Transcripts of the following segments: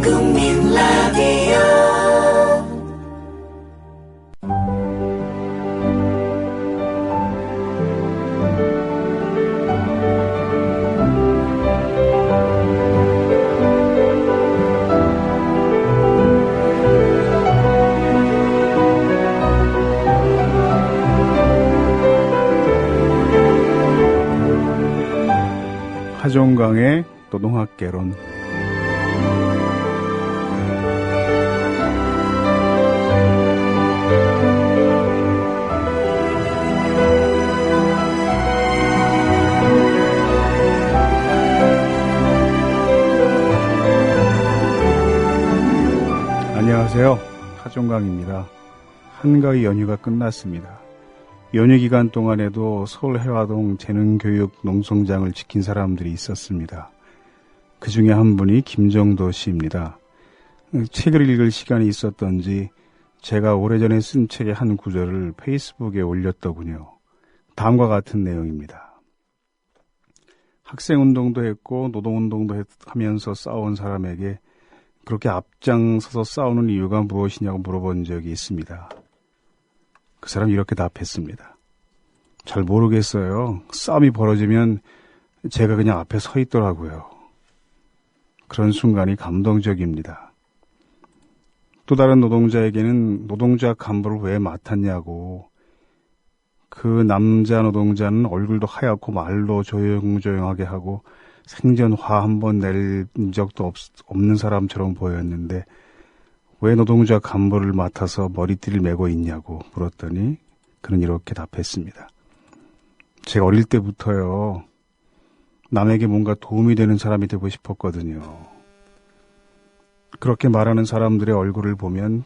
국민 라디오 하종강의 노동학개론. 안녕하세요. 하종강입니다. 한가위 연휴가 끝났습니다. 연휴 기간 동안에도 서울 해화동 재능교육 농성장을 지킨 사람들이 있었습니다. 그 중에 한 분이 김정도 씨입니다. 책을 읽을 시간이 있었던지 제가 오래전에 쓴 책의 한 구절을 페이스북에 올렸더군요. 다음과 같은 내용입니다. 학생운동도 했고 노동운동도 하면서 싸운 사람에게 그렇게 앞장서서 싸우는 이유가 무엇이냐고 물어본 적이 있습니다. 그 사람이 이렇게 답했습니다. 잘 모르겠어요. 싸움이 벌어지면 제가 그냥 앞에 서 있더라고요. 그런 순간이 감동적입니다. 또 다른 노동자에게는 노동자 간부를 왜 맡았냐고. 그 남자 노동자는 얼굴도 하얗고 말로 조용조용하게 하고 생전화 한 번 낼 적도 없는 사람처럼 보였는데 왜 노동자 간부를 맡아서 머리띠를 메고 있냐고 물었더니 그는 이렇게 답했습니다. 제가 어릴 때부터요. 남에게 뭔가 도움이 되는 사람이 되고 싶었거든요. 그렇게 말하는 사람들의 얼굴을 보면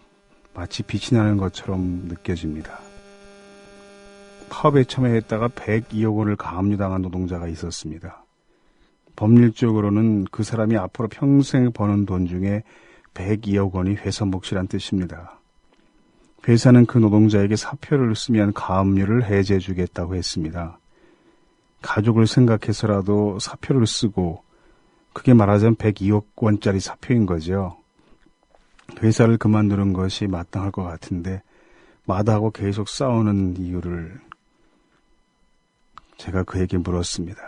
마치 빛이 나는 것처럼 느껴집니다. 파업에 참여했다가 102억 원을 가압류당한 노동자가 있었습니다. 법률적으로는 그 사람이 앞으로 평생 버는 돈 중에 102억 원이 회사 몫이란 뜻입니다. 회사는 그 노동자에게 사표를 쓰면 가압류를 해제해 주겠다고 했습니다. 가족을 생각해서라도 사표를 쓰고 그게 말하자면 102억 원짜리 사표인 거죠. 회사를 그만두는 것이 마땅할 것 같은데 마다하고 계속 싸우는 이유를 제가 그에게 물었습니다.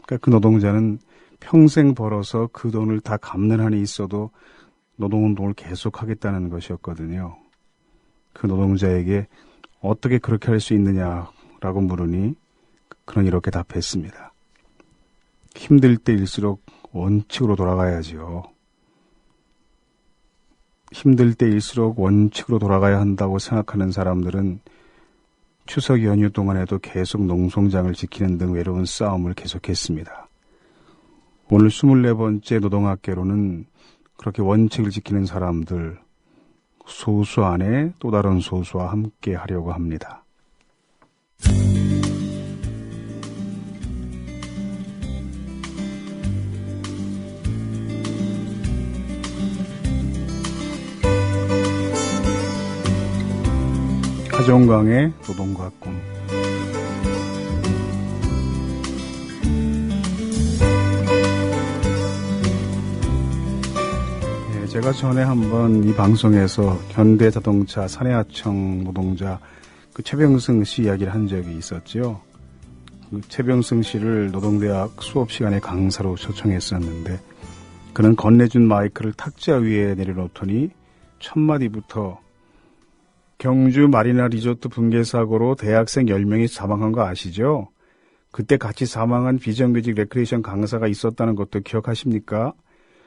그러니까 그 노동자는 평생 벌어서 그 돈을 다 갚는 한이 있어도 노동운동을 계속하겠다는 것이었거든요. 그 노동자에게 어떻게 그렇게 할 수 있느냐라고 물으니 그는 이렇게 답했습니다. 힘들 때일수록 원칙으로 돌아가야지요. 힘들 때일수록 원칙으로 돌아가야 한다고 생각하는 사람들은 추석 연휴 동안에도 계속 농성장을 지키는 등 외로운 싸움을 계속했습니다. 오늘 24번째 노동학개론은 그렇게 원칙을 지키는 사람들, 소수 안에 또 다른 소수와 함께 하려고 합니다. 하종강의 노동과 꿈. 제가 전에 한번 이 방송에서 현대자동차 산해하청 노동자 최병승 씨 이야기를 한 적이 있었죠. 최병승 씨를 노동대학 수업 시간에 강사로 초청했었는데 그는 건네준 마이크를 탁자 위에 내려놓더니 첫 마디부터 경주 마리나 리조트 붕괴 사고로 대학생 10명이 사망한 거 아시죠? 그때 같이 사망한 비정규직 레크레이션 강사가 있었다는 것도 기억하십니까?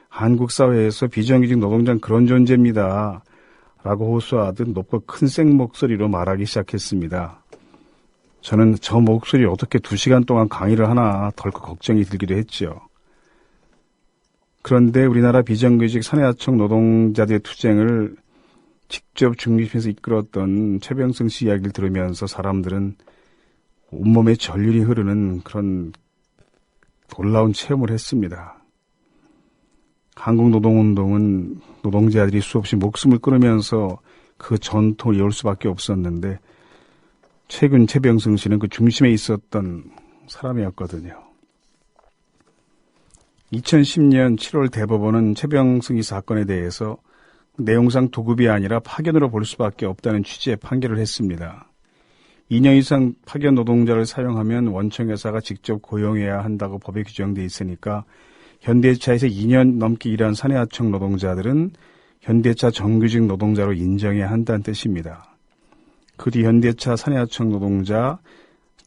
한국 사회에서 비정규직 노동자는 그런 존재입니다. 라고 호소하듯 높고 큰 생 목소리로 말하기 시작했습니다. 저는 저 목소리 어떻게 2시간 동안 강의를 하나 덜컥 걱정이 들기도 했죠. 그런데 우리나라 비정규직 산해하청 노동자들의 투쟁을 직접 중립에서 이끌었던 최병승 씨 이야기를 들으면서 사람들은 온몸에 전율이 흐르는 그런 놀라운 체험을 했습니다. 한국 노동운동은 노동자들이 수없이 목숨을 끊으면서 그 전통을 이을 수밖에 없었는데 최근 최병승 씨는 그 중심에 있었던 사람이었거든요. 2010년 7월 대법원은 최병승 이 사건에 대해서 내용상 도급이 아니라 파견으로 볼 수밖에 없다는 취지의 판결을 했습니다. 2년 이상 파견 노동자를 사용하면 원청회사가 직접 고용해야 한다고 법에 규정돼 있으니까 현대차에서 2년 넘게 일한 사내하청 노동자들은 현대차 정규직 노동자로 인정해야 한다는 뜻입니다. 그 뒤 현대차 사내하청 노동자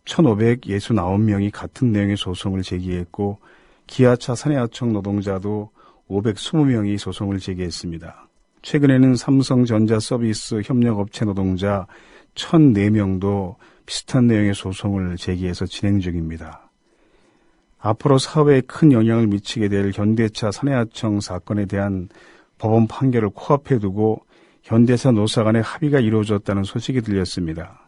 1,569명이 같은 내용의 소송을 제기했고 기아차 사내하청 노동자도 520명이 소송을 제기했습니다. 최근에는 삼성전자 서비스 협력업체 노동자 1,004명도 비슷한 내용의 소송을 제기해서 진행 중입니다. 앞으로 사회에 큰 영향을 미치게 될 현대차 사내하청 사건에 대한 법원 판결을 코앞에 두고 현대차 노사 간의 합의가 이루어졌다는 소식이 들렸습니다.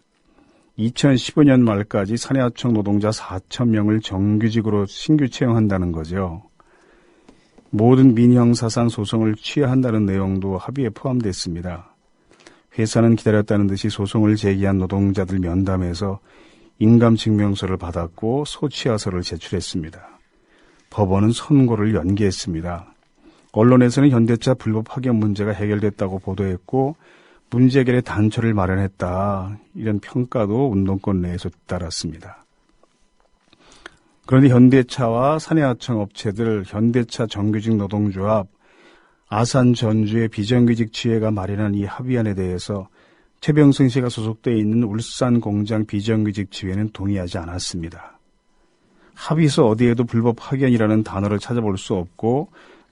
2015년 말까지 사내하청 노동자 4,000명을 정규직으로 신규 채용한다는 거죠. 모든 민형사상 소송을 취하한다는 내용도 합의에 포함됐습니다. 회사는 기다렸다는 듯이 소송을 제기한 노동자들 면담에서 인감증명서를 받았고 소취하서를 제출했습니다. 법원은 선고를 연기했습니다. 언론에서는 현대차 불법 파견 문제가 해결됐다고 보도했고 문제 해결의 단초를 마련했다. 이런 평가도 운동권 내에서 따랐습니다. 그런데 현대차와 사내하청 업체들, 현대차 정규직 노동조합, 아산 전주의 비정규직 지회가 마련한 이 합의안에 대해서 최병승 씨가 소속되어 있는 울산 공장 비정규직 지회는 동의하지 않았습니다. 합의서 어디에도 불법 파견이라는 단어를 찾아볼 수 없고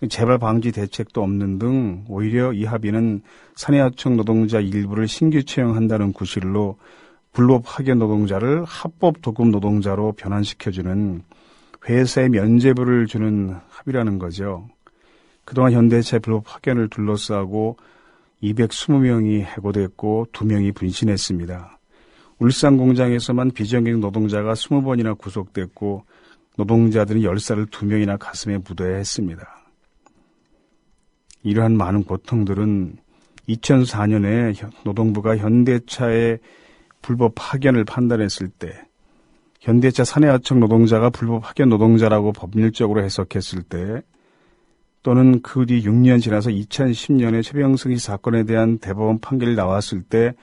재발 방지 대책도 없는 등 오히려 이 합의는 사내하청 노동자 일부를 신규 채용한다는 구실로 불법 파견 노동자를 합법 도급 노동자로 변환시켜주는 회사에 면죄부를 주는 합의라는 거죠. 그동안 현대차의 불법 파견을 둘러싸고 220명이 해고됐고 2명이 분신했습니다. 울산 공장에서만 비정규직 노동자가 20번이나 구속됐고 노동자들은 열살을 2명이나 가슴에 묻어야 했습니다. 이러한 많은 고통들은 2004년에 노동부가 현대차의 불법 파견을 판단했을 때 현대차 사내하청 노동자가 불법 파견 노동자라고 법률적으로 해석했을 때 또는 그 뒤 6년 지나서 2010년에 최병승 씨 사건에 대한 대법원 판결이 나왔을 때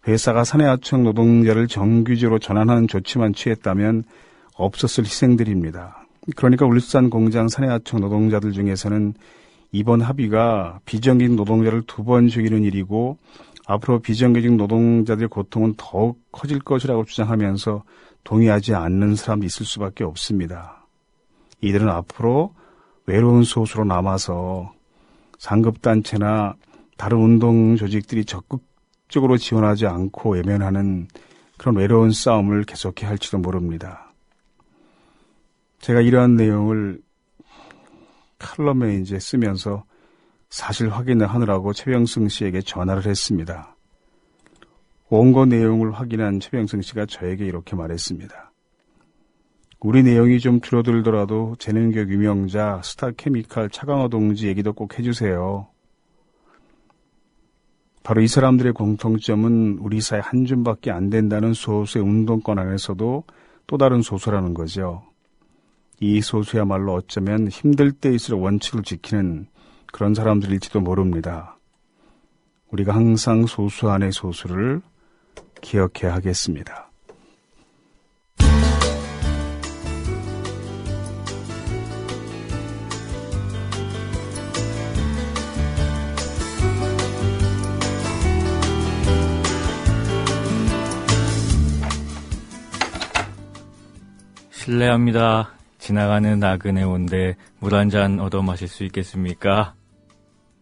회사가 사내하청 노동자를 정규직으로 전환하는 조치만 취했다면 없었을 희생들입니다. 그러니까 울산 공장 사내하청 노동자들 중에서는 이번 합의가 비정규직 노동자를 2번 죽이는 일이고 앞으로 비정규직 노동자들의 고통은 더욱 커질 것이라고 주장하면서 동의하지 않는 사람도 있을 수밖에 없습니다. 이들은 앞으로 외로운 소수로 남아서 상급단체나 다른 운동 조직들이 적극적으로 지원하지 않고 외면하는 그런 외로운 싸움을 계속해야 할지도 모릅니다. 제가 이러한 내용을 칼럼에 이제 쓰면서 사실 확인을 하느라고 최병승 씨에게 전화를 했습니다. 원고 내용을 확인한 최병승 씨가 저에게 이렇게 말했습니다. 우리 내용이 좀 줄어들더라도 재능교육 유명자 스타케미칼 차강호 동지 얘기도 꼭 해주세요. 바로 이 사람들의 공통점은 우리 사회 한 줌밖에 안 된다는 소수의 운동권 안에서도 또 다른 소수라는 거죠. 이 소수야말로 어쩌면 힘들 때일수록 원칙을 지키는 그런 사람들일지도 모릅니다. 우리가 항상 소수 안의 소수를 기억해야 하겠습니다. 실례합니다. 지나가는 나그네 온데 물 한 잔 얻어 마실 수 있겠습니까?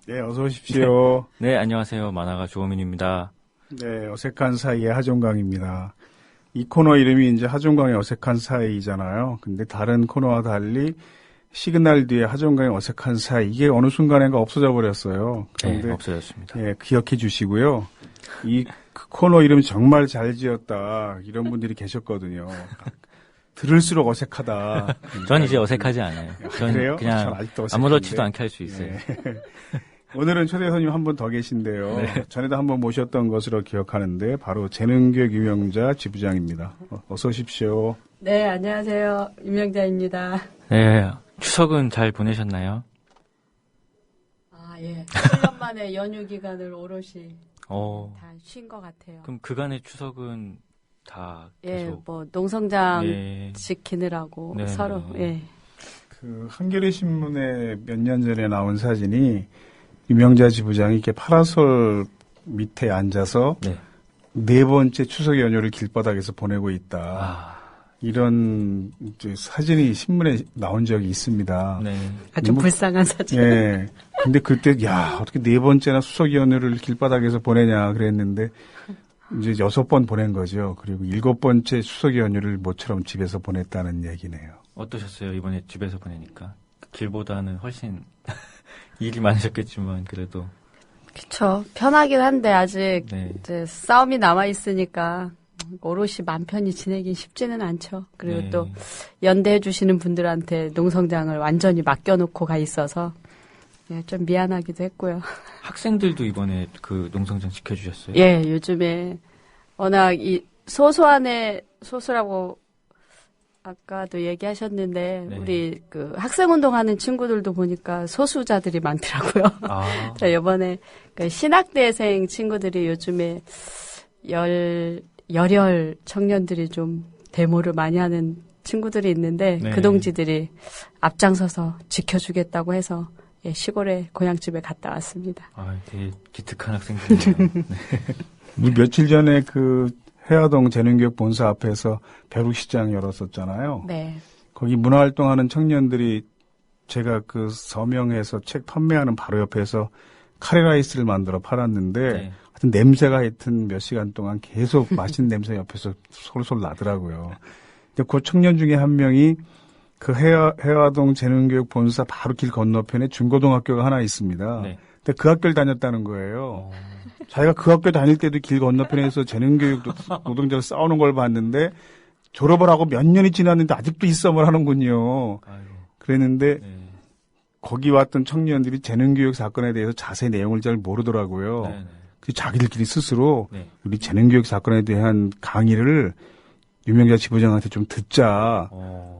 네, 어서 오십시오. 네, 안녕하세요. 만화가 조호민입니다. 네, 어색한 사이의 하종강입니다. 이 코너 이름이 이제 하종강의 어색한 사이잖아요. 근데 다른 코너와 달리 시그널 뒤에 하종강의 어색한 사이, 이게 어느 순간인가 없어져 버렸어요. 네, 없어졌습니다. 예, 기억해 주시고요. 이 코너 이름 정말 잘 지었다. 이런 분들이 계셨거든요. 들을수록 어색하다. 전 이제 어색하지 않아요. 전 그래요? 그냥 아무렇지도 않게 할 수 있어요. 네. 오늘은 초대 손님 한 분 더 계신데요. 네. 전에도 한 번 모셨던 것으로 기억하는데 바로 재능교육 유명자 지부장입니다. 어서 오십시오. 네, 안녕하세요. 유명자입니다. 네, 추석은 잘 보내셨나요? 아, 예. 7년 만에 연휴 기간을 오롯이 다 쉰 것 같아요. 그럼 그간의 추석은 다 계속. 예, 뭐 농성장 예. 지키느라고 네, 서로 네. 예. 그 한겨레 신문에 몇 년 전에 나온 사진이 유명자 지부장이 이렇게 파라솔 밑에 앉아서 네. 네 번째 추석 연휴를 길바닥에서 보내고 있다. 아, 이런 이제 사진이 신문에 나온 적이 있습니다. 네. 아주 불쌍한 사진. 예. 근데 그때 야 어떻게 네 번째나 추석 연휴를 길바닥에서 보내냐 그랬는데 이제 6번 보낸 거죠. 그리고 7번째 추석 연휴를 모처럼 집에서 보냈다는 얘기네요. 어떠셨어요? 이번에 집에서 보내니까. 길보다는 훨씬 일이 많으셨겠지만 그래도. 그쵸. 편하긴 한데 아직 네. 이제 싸움이 남아 있으니까 오롯이 맘 편히 지내긴 쉽지는 않죠. 그리고 네. 또 연대해 주시는 분들한테 농성장을 완전히 맡겨놓고 가 있어서 예, 좀 미안하기도 했고요. 학생들도 이번에 그 농성장 지켜주셨어요? 예, 요즘에 워낙 이 소수라고 아까도 얘기하셨는데 네. 우리 그 학생 운동하는 친구들도 보니까 소수자들이 많더라고요. 아, 자, 이번에 그 신학대생 친구들이 요즘에 열혈 청년들이 좀 데모를 많이 하는 친구들이 있는데 네. 그 동지들이 앞장서서 지켜주겠다고 해서 예, 시골에 고향집에 갔다 왔습니다. 되게 기특한 학생들이네요. 우리 며칠 전에 그 해화동 재능교육 본사 앞에서 벼룩시장 열었었잖아요. 네. 거기 문화활동하는 청년들이 제가 그 서명해서 책 판매하는 바로 옆에서 카레라이스를 만들어 팔았는데 네. 하여튼 냄새가 하여튼 몇 시간 동안 계속 맛있는 냄새 옆에서 솔솔 나더라고요. 근데 그 청년 중에 한 명이 그 해화동 재능교육 본사 바로 길 건너편에 중고등학교가 하나 있습니다. 네. 근데 그 학교를 다녔다는 거예요. 자기가 그 학교 다닐 때도 길 건너편에서 재능교육 노동자를 싸우는 걸 봤는데 졸업을 하고 몇 년이 지났는데 아직도 이 싸움을 하는군요. 아이고. 그랬는데 네. 거기 왔던 청년들이 재능교육 사건에 대해서 자세히 내용을 잘 모르더라고요. 네, 네. 그 자기들끼리 스스로 네. 우리 재능교육 사건에 대한 강의를 유명자 지부장한테 좀 듣자.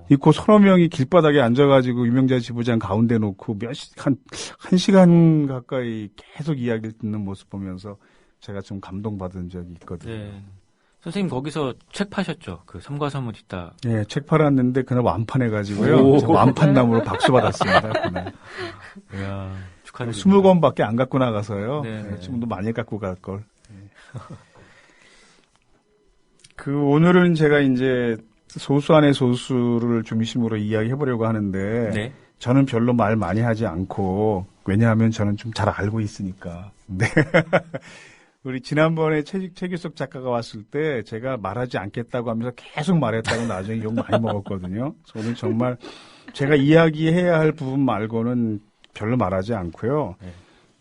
있고 서너 명이 길바닥에 앉아가지고 유명자 지부장 가운데 놓고 한 시간 가까이 계속 이야기를 듣는 모습 보면서 제가 좀 감동받은 적이 있거든요. 네. 선생님 거기서 책 파셨죠? 그 섬과 섬을 잇다. 예, 책 팔았는데 그날 완판해가지고요. 오. 저 완판나무로 박수 받았습니다. 그날. 이야, 축하드립니다. 20권밖에 안 갖고 나가서요. 네. 예, 지금도 많이 갖고 갈 걸. 예. 오늘은 제가 이제 소수 안의 소수를 중심으로 이야기해 보려고 하는데 네. 저는 별로 말 많이 하지 않고 왜냐하면 저는 좀 잘 알고 있으니까. 네. 우리 지난번에 최규석 작가가 왔을 때 제가 말하지 않겠다고 하면서 계속 말했다고 나중에 욕 많이 먹었거든요. 저는 정말 제가 이야기해야 할 부분 말고는 별로 말하지 않고요. 네.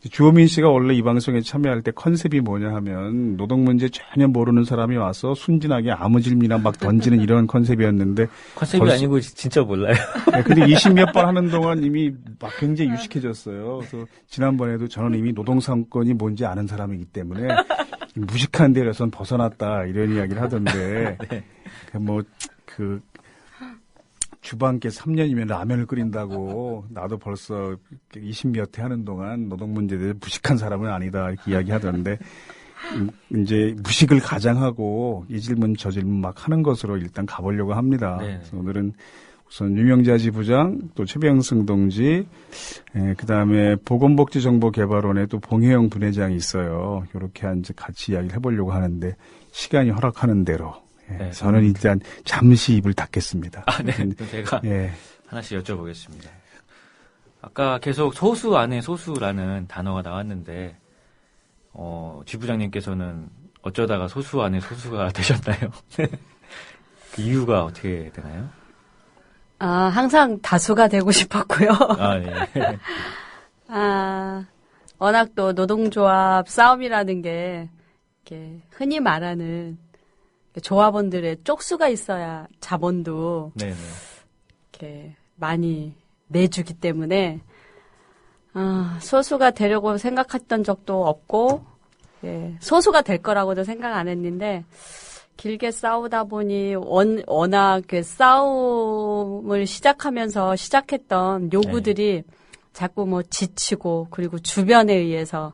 주호민 씨가 원래 이 방송에 참여할 때 컨셉이 뭐냐 하면 노동 문제 전혀 모르는 사람이 와서 순진하게 아무 질문이나 막 던지는 이런 컨셉이었는데 컨셉이 아니고 진짜 몰라요. 네, 근데 20몇 번 하는 동안 이미 막 굉장히 유식해졌어요. 그래서 지난번에도 저는 이미 노동상권이 뭔지 아는 사람이기 때문에 무식한 데에선 벗어났다 이런 이야기를 하던데 네. 주방께 3년이면 라면을 끓인다고 나도 벌써 20몇 회 하는 동안 노동 문제에 대해 무식한 사람은 아니다 이렇게 이야기하던데 이제 무식을 가장하고 이 질문 저 질문 막 하는 것으로 일단 가보려고 합니다. 네. 그래서 오늘은 우선 유명자 지부장 또 최병승 동지 그다음에 보건복지정보개발원에 또 봉혜영 분회장이 있어요. 이렇게 이제 같이 이야기를 해보려고 하는데 시간이 허락하는 대로 네, 저는 일단 잠시 입을 닫겠습니다. 네. 그럼 제가 하나씩 여쭤보겠습니다. 아까 계속 소수 안에 소수라는 단어가 나왔는데, 지부장님께서는 어쩌다가 소수 안에 소수가 되셨나요? 그 이유가 어떻게 되나요? 항상 다수가 되고 싶었고요. 네. 워낙 또 노동조합 싸움이라는 게 이렇게 흔히 말하는 조합원들의 쪽수가 있어야 자본도 네네. 이렇게 많이 내주기 때문에 소수가 되려고 생각했던 적도 없고 소수가 될 거라고도 생각 안 했는데 길게 싸우다 보니 워낙 그 싸움을 시작했던 요구들이 자꾸 뭐 지치고 그리고 주변에 의해서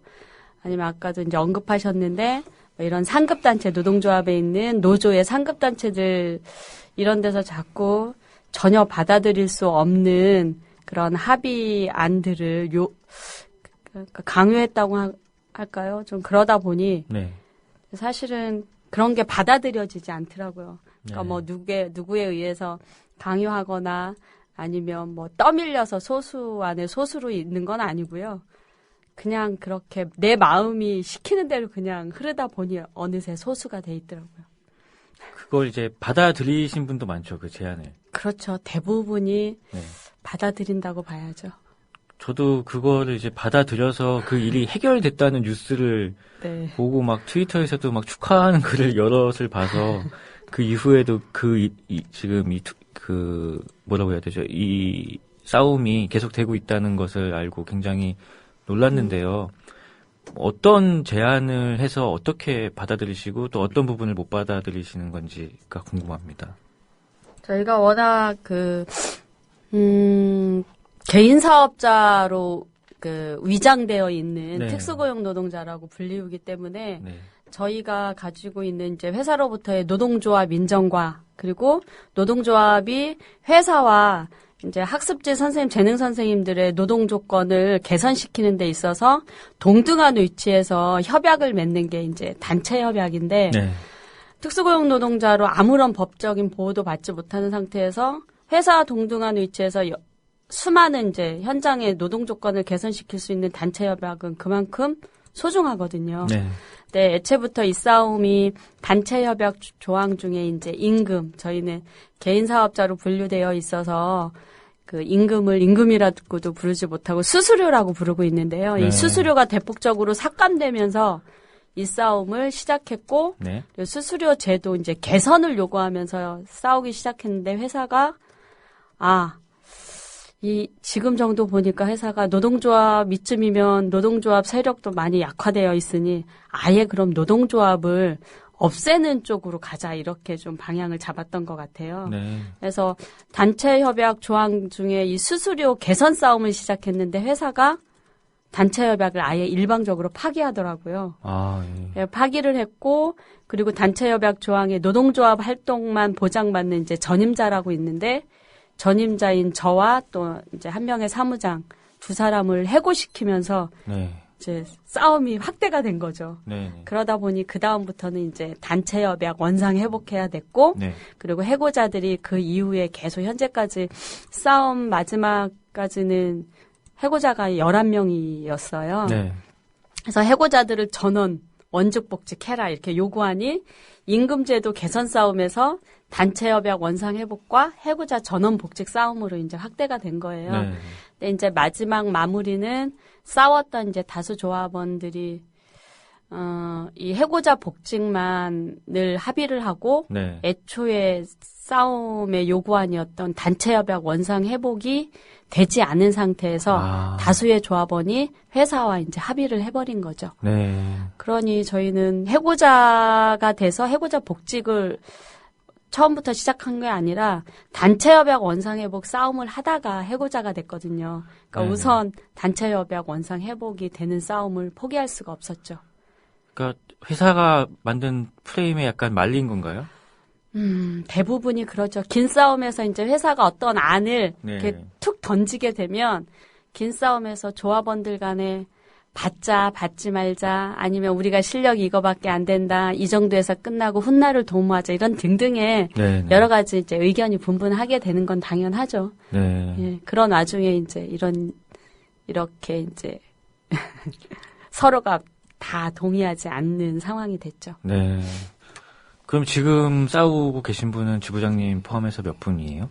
아니면 아까도 이제 언급하셨는데 뭐 이런 상급단체 노동조합에 있는 노조의 상급단체들 이런 데서 자꾸 전혀 받아들일 수 없는 그런 합의안들을 강요했다고 할까요? 좀 그러다 보니 네. 사실은 그런 게 받아들여지지 않더라고요. 그러니까 네. 뭐 누구에 의해서 강요하거나 아니면 뭐 떠밀려서 소수 안에 소수로 있는 건 아니고요. 그냥 그렇게 내 마음이 시키는 대로 그냥 흐르다 보니 어느새 소수가 돼 있더라고요. 그걸 이제 받아들이신 분도 많죠, 그 제안을. 그렇죠. 대부분이 네. 받아들인다고 봐야죠. 저도 그거를 이제 받아들여서 그 일이 해결됐다는 뉴스를 네. 보고 막 트위터에서도 막 축하하는 글을 여럿을 봐서 그 이후에도 지금 뭐라고 해야 되죠? 이 싸움이 계속되고 있다는 것을 알고 굉장히 놀랐는데요. 어떤 제안을 해서 어떻게 받아들이시고 또 어떤 부분을 못 받아들이시는 건지가 궁금합니다. 저희가 워낙 개인 사업자로 위장되어 있는 네. 특수고용 노동자라고 불리우기 때문에 네. 저희가 가지고 있는 이제 회사로부터의 노동조합 인정과 그리고 노동조합이 회사와 이제 학습지 선생님, 재능 선생님들의 노동 조건을 개선시키는 데 있어서 동등한 위치에서 협약을 맺는 게 이제 단체 협약인데 네. 특수고용 노동자로 아무런 법적인 보호도 받지 못하는 상태에서 회사와 동등한 위치에서 수많은 이제 현장의 노동 조건을 개선시킬 수 있는 단체 협약은 그만큼 소중하거든요. 네. 네, 애초부터 이 싸움이 단체 협약 조항 중에 이제 임금, 저희는 개인 사업자로 분류되어 있어서 그 임금을 임금이라고도 부르지 못하고 수수료라고 부르고 있는데요. 네. 이 수수료가 대폭적으로 삭감되면서 이 싸움을 시작했고, 네. 수수료 제도 이제 개선을 요구하면서 싸우기 시작했는데 회사가 지금 정도 보니까 회사가 노동조합 이쯤이면 노동조합 세력도 많이 약화되어 있으니 아예 그럼 노동조합을 없애는 쪽으로 가자 이렇게 좀 방향을 잡았던 것 같아요. 네. 그래서 단체 협약 조항 중에 이 수수료 개선 싸움을 시작했는데 회사가 단체 협약을 아예 일방적으로 파기하더라고요. 예. 파기를 했고 그리고 단체 협약 조항에 노동조합 활동만 보장받는 이제 전임자라고 있는데 전임자인 저와 또 이제 한 명의 사무장 두 사람을 해고시키면서 네. 이제 싸움이 확대가 된 거죠. 네. 그러다 보니 그 다음부터는 이제 단체 협약 원상 회복해야 됐고, 네. 그리고 해고자들이 그 이후에 계속 현재까지 싸움 마지막까지는 해고자가 11명이었어요. 네. 그래서 해고자들을 전원 원직복직 해라 이렇게 요구하니 임금제도 개선 싸움에서 단체 협약 원상 회복과 해고자 전원 복직 싸움으로 이제 확대가 된 거예요. 네. 근데 이제 마지막 마무리는 싸웠던 이제 다수 조합원들이 이 해고자 복직만을 합의를 하고 네. 애초에 싸움의 요구안이었던 단체 협약 원상 회복이 되지 않은 상태에서 다수의 조합원이 회사와 이제 합의를 해버린 거죠. 네. 그러니 저희는 해고자가 돼서 해고자 복직을 처음부터 시작한 게 아니라 단체 협약 원상 회복 싸움을 하다가 해고자가 됐거든요. 그러니까 네. 우선 단체 협약 원상 회복이 되는 싸움을 포기할 수가 없었죠. 그러니까 회사가 만든 프레임에 약간 말린 건가요? 대부분이 그러죠. 긴 싸움에서 이제 회사가 어떤 안을 네. 이렇게 툭 던지게 되면 긴 싸움에서 조합원들 간에 받자, 받지 말자, 아니면 우리가 실력이 이거밖에 안 된다, 이 정도에서 끝나고 훗날을 도모하자, 이런 등등의 네. 여러 가지 이제 의견이 분분하게 되는 건 당연하죠. 네. 예, 그런 와중에 이제 이렇게 이제 서로가 다 동의하지 않는 상황이 됐죠. 네. 그럼 지금 싸우고 계신 분은 지부장님 포함해서 몇 분이에요?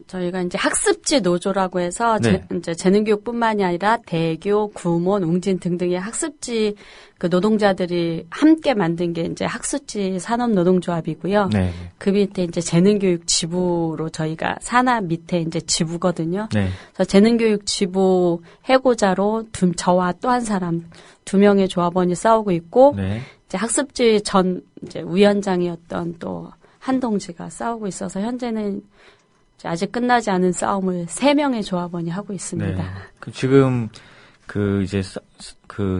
저희가 이제 학습지 노조라고 해서 네. 이제 재능교육뿐만이 아니라 대교, 구몬, 웅진 등등의 학습지 그 노동자들이 함께 만든 게 이제 학습지 산업노동조합이고요. 네. 그 밑에 이제 재능교육 지부로 저희가 산하 밑에 이제 지부거든요. 네. 그래서 재능교육 지부 해고자로 저와 또 한 사람 2명의 조합원이 싸우고 있고 네. 이제 학습지 전 이제 위원장이었던 또 한 동지가 싸우고 있어서 현재는 이제 아직 끝나지 않은 싸움을 3명의 조합원이 하고 있습니다. 네. 지금 그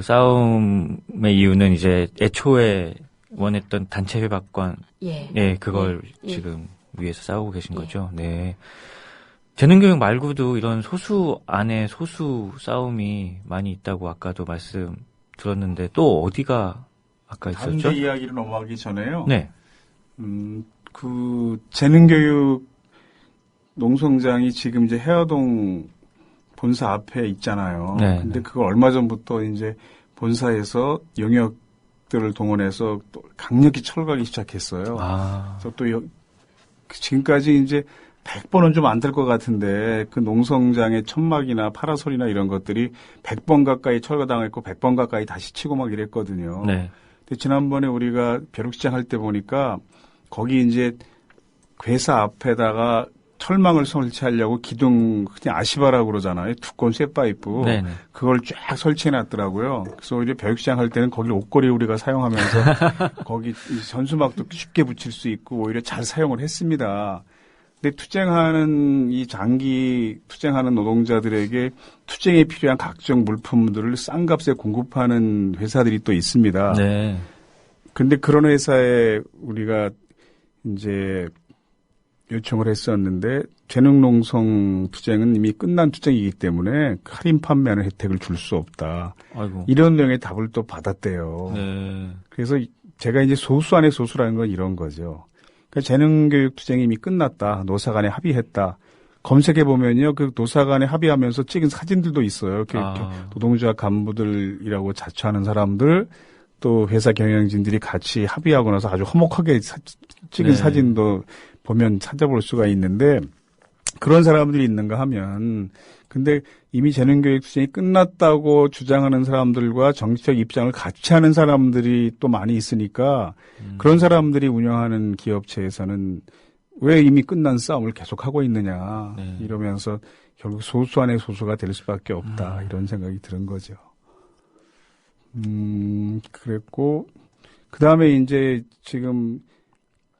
싸움의 이유는 이제 애초에 원했던 단체 회박권, 예, 그걸 지금 위해서 싸우고 계신 거죠. 네. 재능교육 말고도 이런 소수 안에 소수 싸움이 많이 있다고 아까도 말씀 들었는데 또 어디가 아까 있었죠? 반대 이야기로 넘어가기 전에요. 네. 그 재능교육 농성장이 지금 이제 해화동 본사 앞에 있잖아요. 네. 근데 그걸 얼마 전부터 이제 본사에서 영역들을 동원해서 또 강력히 철거하기 시작했어요. 그래서 또 지금까지 이제 100번은 좀 안 될 것 같은데 그 농성장의 천막이나 파라솔이나 이런 것들이 100번 가까이 철거당했고 100번 가까이 다시 치고 막 이랬거든요. 네. 근데 지난번에 우리가 벼룩시장 할 때 보니까 거기 이제 회사 앞에다가 철망을 설치하려고 기둥 그냥 아시바라고 그러잖아요. 두꺼운 쇠파이프. 네네. 그걸 쫙 설치해놨더라고요. 그래서 오히려 벼룩시장 할 때는 거기 옷걸이 우리가 사용하면서 거기 전수막도 쉽게 붙일 수 있고 오히려 잘 사용을 했습니다. 근데 투쟁하는 이 장기 투쟁하는 노동자들에게 투쟁에 필요한 각종 물품들을 싼 값에 공급하는 회사들이 또 있습니다. 네. 근데 그런 회사에 우리가 이제 요청을 했었는데 재능농성 투쟁은 이미 끝난 투쟁이기 때문에 할인 판매하는 혜택을 줄 수 없다. 아이고. 이런 내용의 답을 또 받았대요. 네. 그래서 제가 이제 소수 안에 소수라는 건 이런 거죠. 그러니까 재능교육 투쟁이 이미 끝났다. 노사 간에 합의했다. 검색해 보면요, 그 노사 간에 합의하면서 찍은 사진들도 있어요. 이렇게 노동조합 간부들이라고 자처하는 사람들, 또 회사 경영진들이 같이 합의하고 나서 아주 화목하게 찍은 사진도 보면 찾아볼 수가 있는데 그런 사람들이 있는가 하면 근데 이미 재능교육 투쟁이 끝났다고 주장하는 사람들과 정치적 입장을 같이 하는 사람들이 또 많이 있으니까 그런 사람들이 운영하는 기업체에서는 왜 이미 끝난 싸움을 계속하고 있느냐 이러면서 결국 소수 안의 소수가 될 수밖에 없다 이런 생각이 드는 거죠. 그랬고 그다음에 이제 지금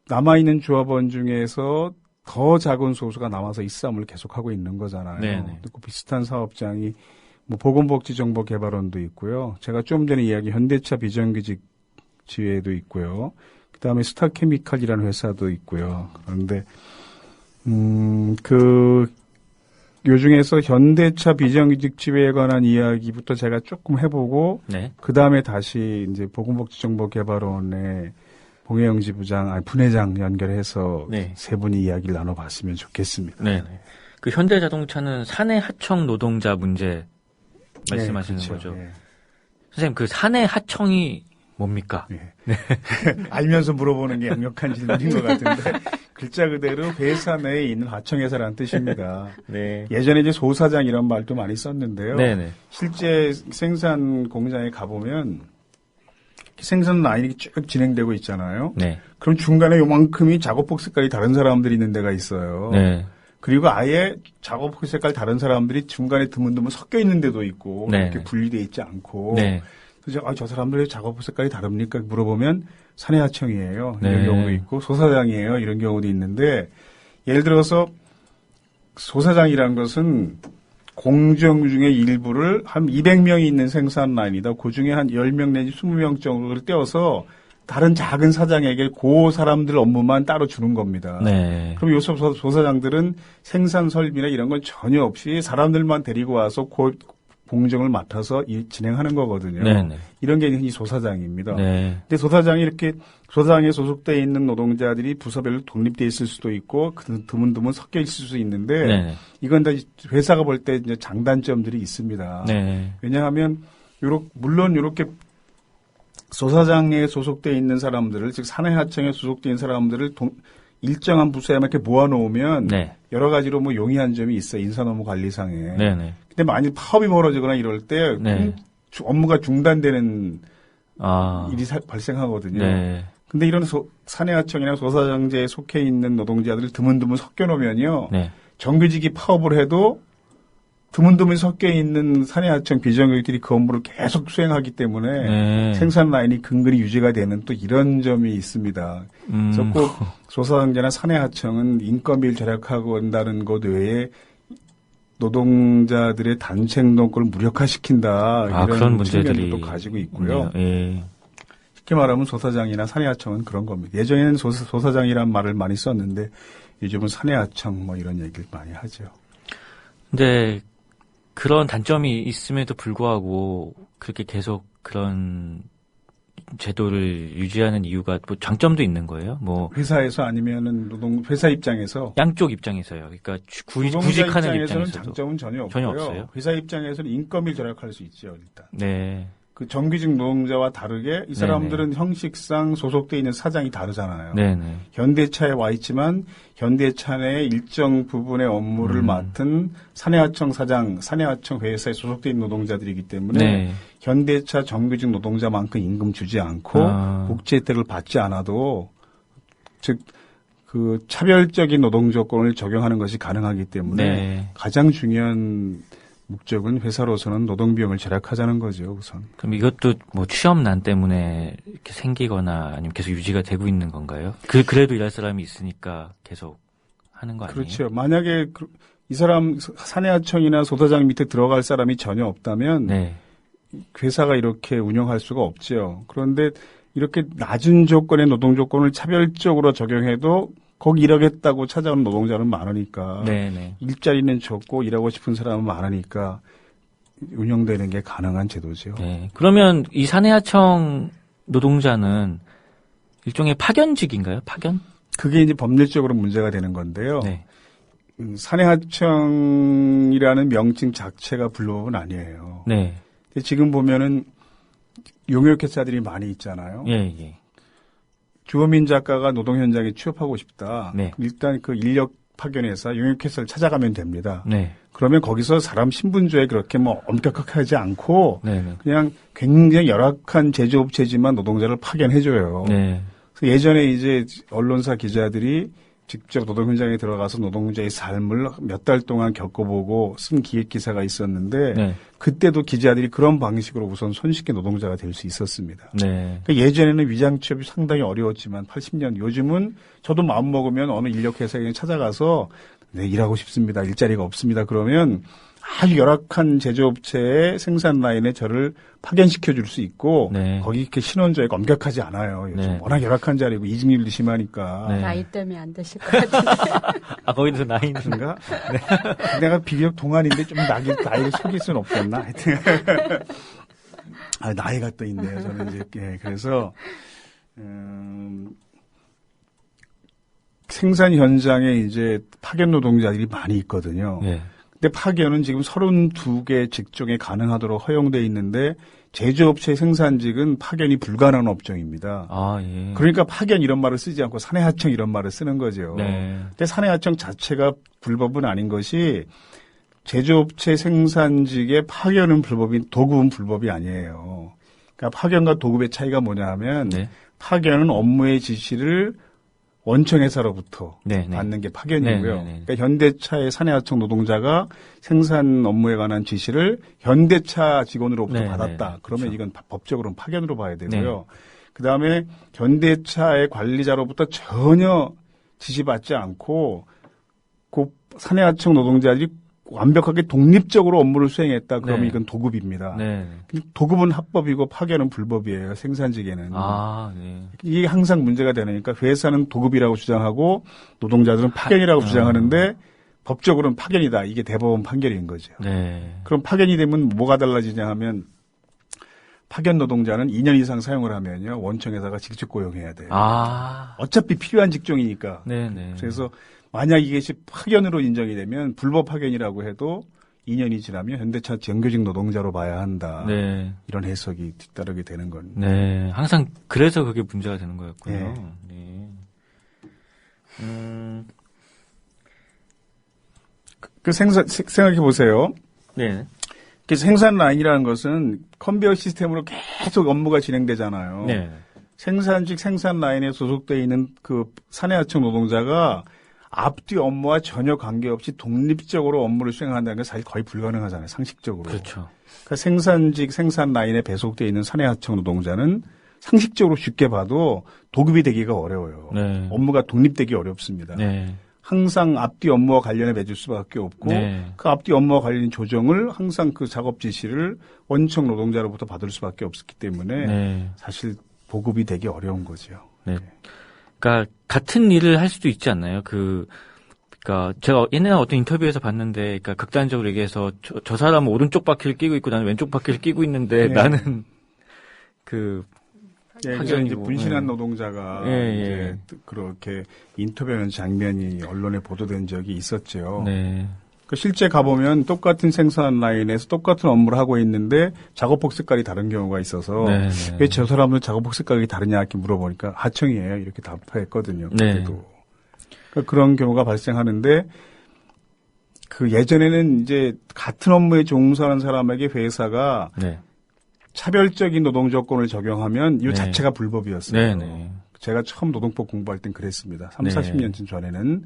남아있는 조합원 중에서 더 작은 소수가 남아서 이 싸움을 계속하고 있는 거잖아요. 그 비슷한 사업장이 뭐 보건복지정보개발원도 있고요. 제가 좀 전에 이야기 현대차 비정규직 지회도 있고요. 그다음에 스타케미칼이라는 회사도 있고요. 그런데 요 중에서 현대차 비정규직 지회에 관한 이야기부터 제가 조금 해보고 그다음에 다시 이제 보건복지정보개발원의 봉혜영지 분회장 연결해서 세 분이 이야기를 나눠봤으면 좋겠습니다. 네. 그 현대자동차는 사내 하청 노동자 문제 말씀하시는 거죠. 선생님, 그 사내 하청이 뭡니까? 알면서 물어보는 게 양력한 질문인 것 같은데 글자 그대로 회사 내에 있는 하청회사라는 뜻입니다. 예전에 이제 소사장 이런 말도 많이 썼는데요. 실제 생산 공장에 가보면 생산 라인이 쭉 진행되고 있잖아요. 그럼 중간에 요만큼이 작업복 색깔이 다른 사람들이 있는 데가 있어요. 그리고 아예 작업복 색깔 다른 사람들이 중간에 드문드문 섞여 있는 데도 있고 이렇게 분리되어 있지 않고 그래서 저 사람들의 작업복 색깔이 다릅니까? 물어보면 사내하청이에요. 이런 경우도 있고 소사장이에요. 이런 경우도 있는데 예를 들어서 소사장이라는 것은 공정 중에 일부를 한 200명이 있는 생산 라인이다. 그 중에 한 10명 내지 20명 정도를 떼어서 다른 작은 사장에게 그 사람들 업무만 따로 주는 겁니다. 그럼 요 소사장들은 생산 설비나 이런 건 전혀 없이 사람들만 데리고 와서 그 공정을 맡아서 진행하는 거거든요. 이런 게 이 소사장입니다. 근데 소사장이 이렇게 소사장에 소속되어 있는 노동자들이 부서별로 독립되어 있을 수도 있고 드문드문 섞여 있을 수 있는데 이건 다 회사가 볼 때 이제 장단점들이 있습니다. 왜냐하면 물론 이렇게 소사장에 소속되어 있는 사람들을 즉 사내하청에 소속되어 있는 사람들을 일정한 부서에만 이렇게 모아놓으면 여러 가지로 뭐 용이한 점이 있어요. 인사노무 관리상에. 근데 만약 파업이 벌어지거나 이럴 때 업무가 중단되는 일이 발생하거든요. 근데 이런 사내하청이나 소사장제에 속해 있는 노동자들을 드문드문 섞여 놓으면요. 정규직이 파업을 해도 드문드문 섞여 있는 사내하청 비정규직들이 그 업무를 계속 수행하기 때문에 네. 생산 라인이 근근히 유지가 되는 또 이런 점이 있습니다. 그래서 꼭 소사장제나 사내하청은 인건비를 절약하고 한다는 것 외에 노동자들의 단체 행동권을 무력화시킨다. 이런 그런 문제들이 측면도 가지고 있고요. 예. 쉽게 말하면 소사장이나 사내하청은 그런 겁니다. 예전에는 소사장이란 말을 많이 썼는데 요즘은 사내하청 뭐 이런 얘기를 많이 하죠. 근데 그런 단점이 있음에도 불구하고 그렇게 계속 그런 제도를 유지하는 이유가 뭐 장점도 있는 거예요? 뭐 회사에서 아니면은 회사 입장에서 양쪽 입장에서요. 그러니까 노동자 구직하는 입장에서는 입장에서도 장점은 전혀 없고요. 전혀 없어요? 회사 입장에서는 인건비를 절약할 수 있죠, 일단. 네. 그 정규직 노동자와 다르게 이 사람들은 형식상 소속돼 있는 사장이 다르잖아요. 네네. 현대차에 와 있지만 현대차 내 일정 부분의 업무를 맡은 사내하청 사장, 사내하청 회사에 소속돼 있는 노동자들이기 때문에 네. 현대차 정규직 노동자만큼 임금 주지 않고 복지 혜택을 받지 않아도 즉 그 차별적인 노동 조건을 적용하는 것이 가능하기 때문에 네. 가장 중요한 목적은 회사로서는 노동 비용을 절약하자는 거죠, 우선. 그럼 이것도 뭐 취업난 때문에 이렇게 생기거나 아니면 계속 유지가 되고 있는 건가요? 그래도 일할 사람이 있으니까 계속 하는 거 아니에요? 그렇죠. 만약에 이 사람 사내하청이나 소사장 밑에 들어갈 사람이 전혀 없다면 네. 회사가 이렇게 운영할 수가 없죠. 그런데 이렇게 낮은 조건의 노동 조건을 차별적으로 적용해도 거기 일하겠다고 찾아오는 노동자는 많으니까 네네. 일자리는 적고 일하고 싶은 사람은 많으니까 운영되는 게 가능한 제도죠. 네. 그러면 이 사내하청 노동자는 일종의 파견직인가요? 파견? 그게 이제 법률적으로 문제가 되는 건데요. 네. 사내하청이라는 명칭 자체가 불법은 아니에요. 네. 근데 지금 보면은 용역회사들이 많이 있잖아요. 예, 예. 주호민 작가가 노동 현장에 취업하고 싶다. 네. 일단 그 인력 파견회사, 용역회사를 찾아가면 됩니다. 네. 그러면 거기서 사람 신분조에 그렇게 뭐 엄격하게 하지 않고 네네. 그냥 굉장히 열악한 제조업체지만 노동자를 파견해줘요. 네. 그래서 예전에 이제 언론사 기자들이 직접 노동 현장에 들어가서 노동자의 삶을 몇 달 동안 겪어보고 쓴 기획 기사가 있었는데 네. 그때도 기자들이 그런 방식으로 우선 손쉽게 노동자가 될 수 있었습니다. 네. 그러니까 예전에는 위장 취업이 상당히 어려웠지만 80년 요즘은 저도 마음 먹으면 어느 인력 회사에 찾아가서 네, 일하고 싶습니다. 일자리가 없습니다. 그러면 아주 열악한 제조업체의 생산 라인에 저를 파견시켜 줄 수 있고 네. 거기 이렇게 신원조회가 엄격하지 않아요. 요즘 네. 워낙 열악한 자리고 이직률도 심하니까. 네. 나이 때문에 안 되실 것 같은데. 거기서 나이는. 그런가? 내가 비교적 동안인데 좀 나이를 속일 수는 없겠나? 하여튼. 나이가 또 있네요. 저는 이제, 그래서, 생산 현장에 이제 파견 노동자들이 많이 있거든요. 네. 근데 파견은 지금 32개 직종에 가능하도록 허용돼 있는데 제조업체 생산직은 파견이 불가능한 업종입니다. 아, 예. 그러니까 파견 이런 말을 쓰지 않고 사내하청 이런 말을 쓰는 거죠. 네. 근데 사내하청 자체가 불법은 아닌 것이 제조업체 생산직의 파견은 불법인 도급은 불법이 아니에요. 그러니까 파견과 도급의 차이가 뭐냐 하면 네. 파견은 업무의 지시를 원청회사로부터 네, 네. 받는 게 파견이고요. 네, 네, 네. 그러니까 현대차의 사내하청 노동자가 생산 업무에 관한 지시를 현대차 직원으로부터 네, 받았다. 네, 그러면 그렇죠. 이건 법적으로는 파견으로 봐야 되고요. 네. 그다음에 현대차의 관리자로부터 전혀 지시받지 않고 그 사내하청 노동자들이 완벽하게 독립적으로 업무를 수행했다. 그러면 네. 이건 도급입니다. 네. 도급은 합법이고 파견은 불법이에요. 생산직에는. 아, 네. 이게 항상 문제가 되니까 회사는 도급이라고 주장하고 노동자들은 파견이라고 주장하는데 법적으로는 파견이다. 이게 대법원 판결인 거죠. 네. 그럼 파견이 되면 뭐가 달라지냐 하면 파견 노동자는 2년 이상 사용을 하면요. 원청회사가 직접 고용해야 돼요. 아. 어차피 필요한 직종이니까. 네네. 그래서 만약 이것이 파견으로 인정이 되면 불법 파견이라고 해도 2년이 지나면 현대차 정규직 노동자로 봐야 한다. 네. 이런 해석이 뒤따르게 되는 건. 네. 항상 그래서 그게 문제가 되는 거였군요. 네. 생각해 보세요. 네. 그래서 생산 라인이라는 것은 컨베이어 시스템으로 계속 업무가 진행되잖아요. 네. 생산직 생산 라인에 소속되어 있는 그 사내하청 노동자가 앞뒤 업무와 전혀 관계없이 독립적으로 업무를 수행한다는 건 사실 거의 불가능하잖아요. 상식적으로. 그렇죠. 그러니까 생산직 생산 라인에 배속되어 있는 산해하청 노동자는 상식적으로 쉽게 봐도 도급이 되기가 어려워요. 네. 업무가 독립되기 어렵습니다. 네. 항상 앞뒤 업무와 관련해 맺을 수밖에 없고 네. 그 앞뒤 업무와 관련된 조정을 항상 그 작업 지시를 원청 노동자로부터 받을 수밖에 없었기 때문에 네. 사실 보급이 되기 어려운 거죠. 네. 그러니까 같은 일을 할 수도 있지 않나요? 그러니까 제가 옛날에 어떤 인터뷰에서 봤는데, 그러니까 극단적으로 얘기해서 저 사람은 오른쪽 바퀴를 끼고 있고 나는 왼쪽 바퀴를 끼고 있는데 네. 나는 그래서 이제 확연히고, 분신한 예. 노동자가 예, 이제 그렇게 인터뷰하는 장면이 언론에 보도된 적이 있었죠. 네. 그 실제 가보면 똑같은 생산 라인에서 똑같은 업무를 하고 있는데 작업복 색깔이 다른 경우가 있어서 네, 네. 왜 저 사람은 작업복 색깔이 다르냐 이렇게 물어보니까 하청이에요 이렇게 답했거든요. 네. 그래도 그러니까 그런 경우가 발생하는데 그 예전에는 이제 같은 업무에 종사하는 사람에게 회사가 네. 차별적인 노동 조건을 적용하면 이 네. 자체가 불법이었어요. 네, 네. 제가 처음 노동법 공부할 땐 그랬습니다. 3, 네. 40년 전에는.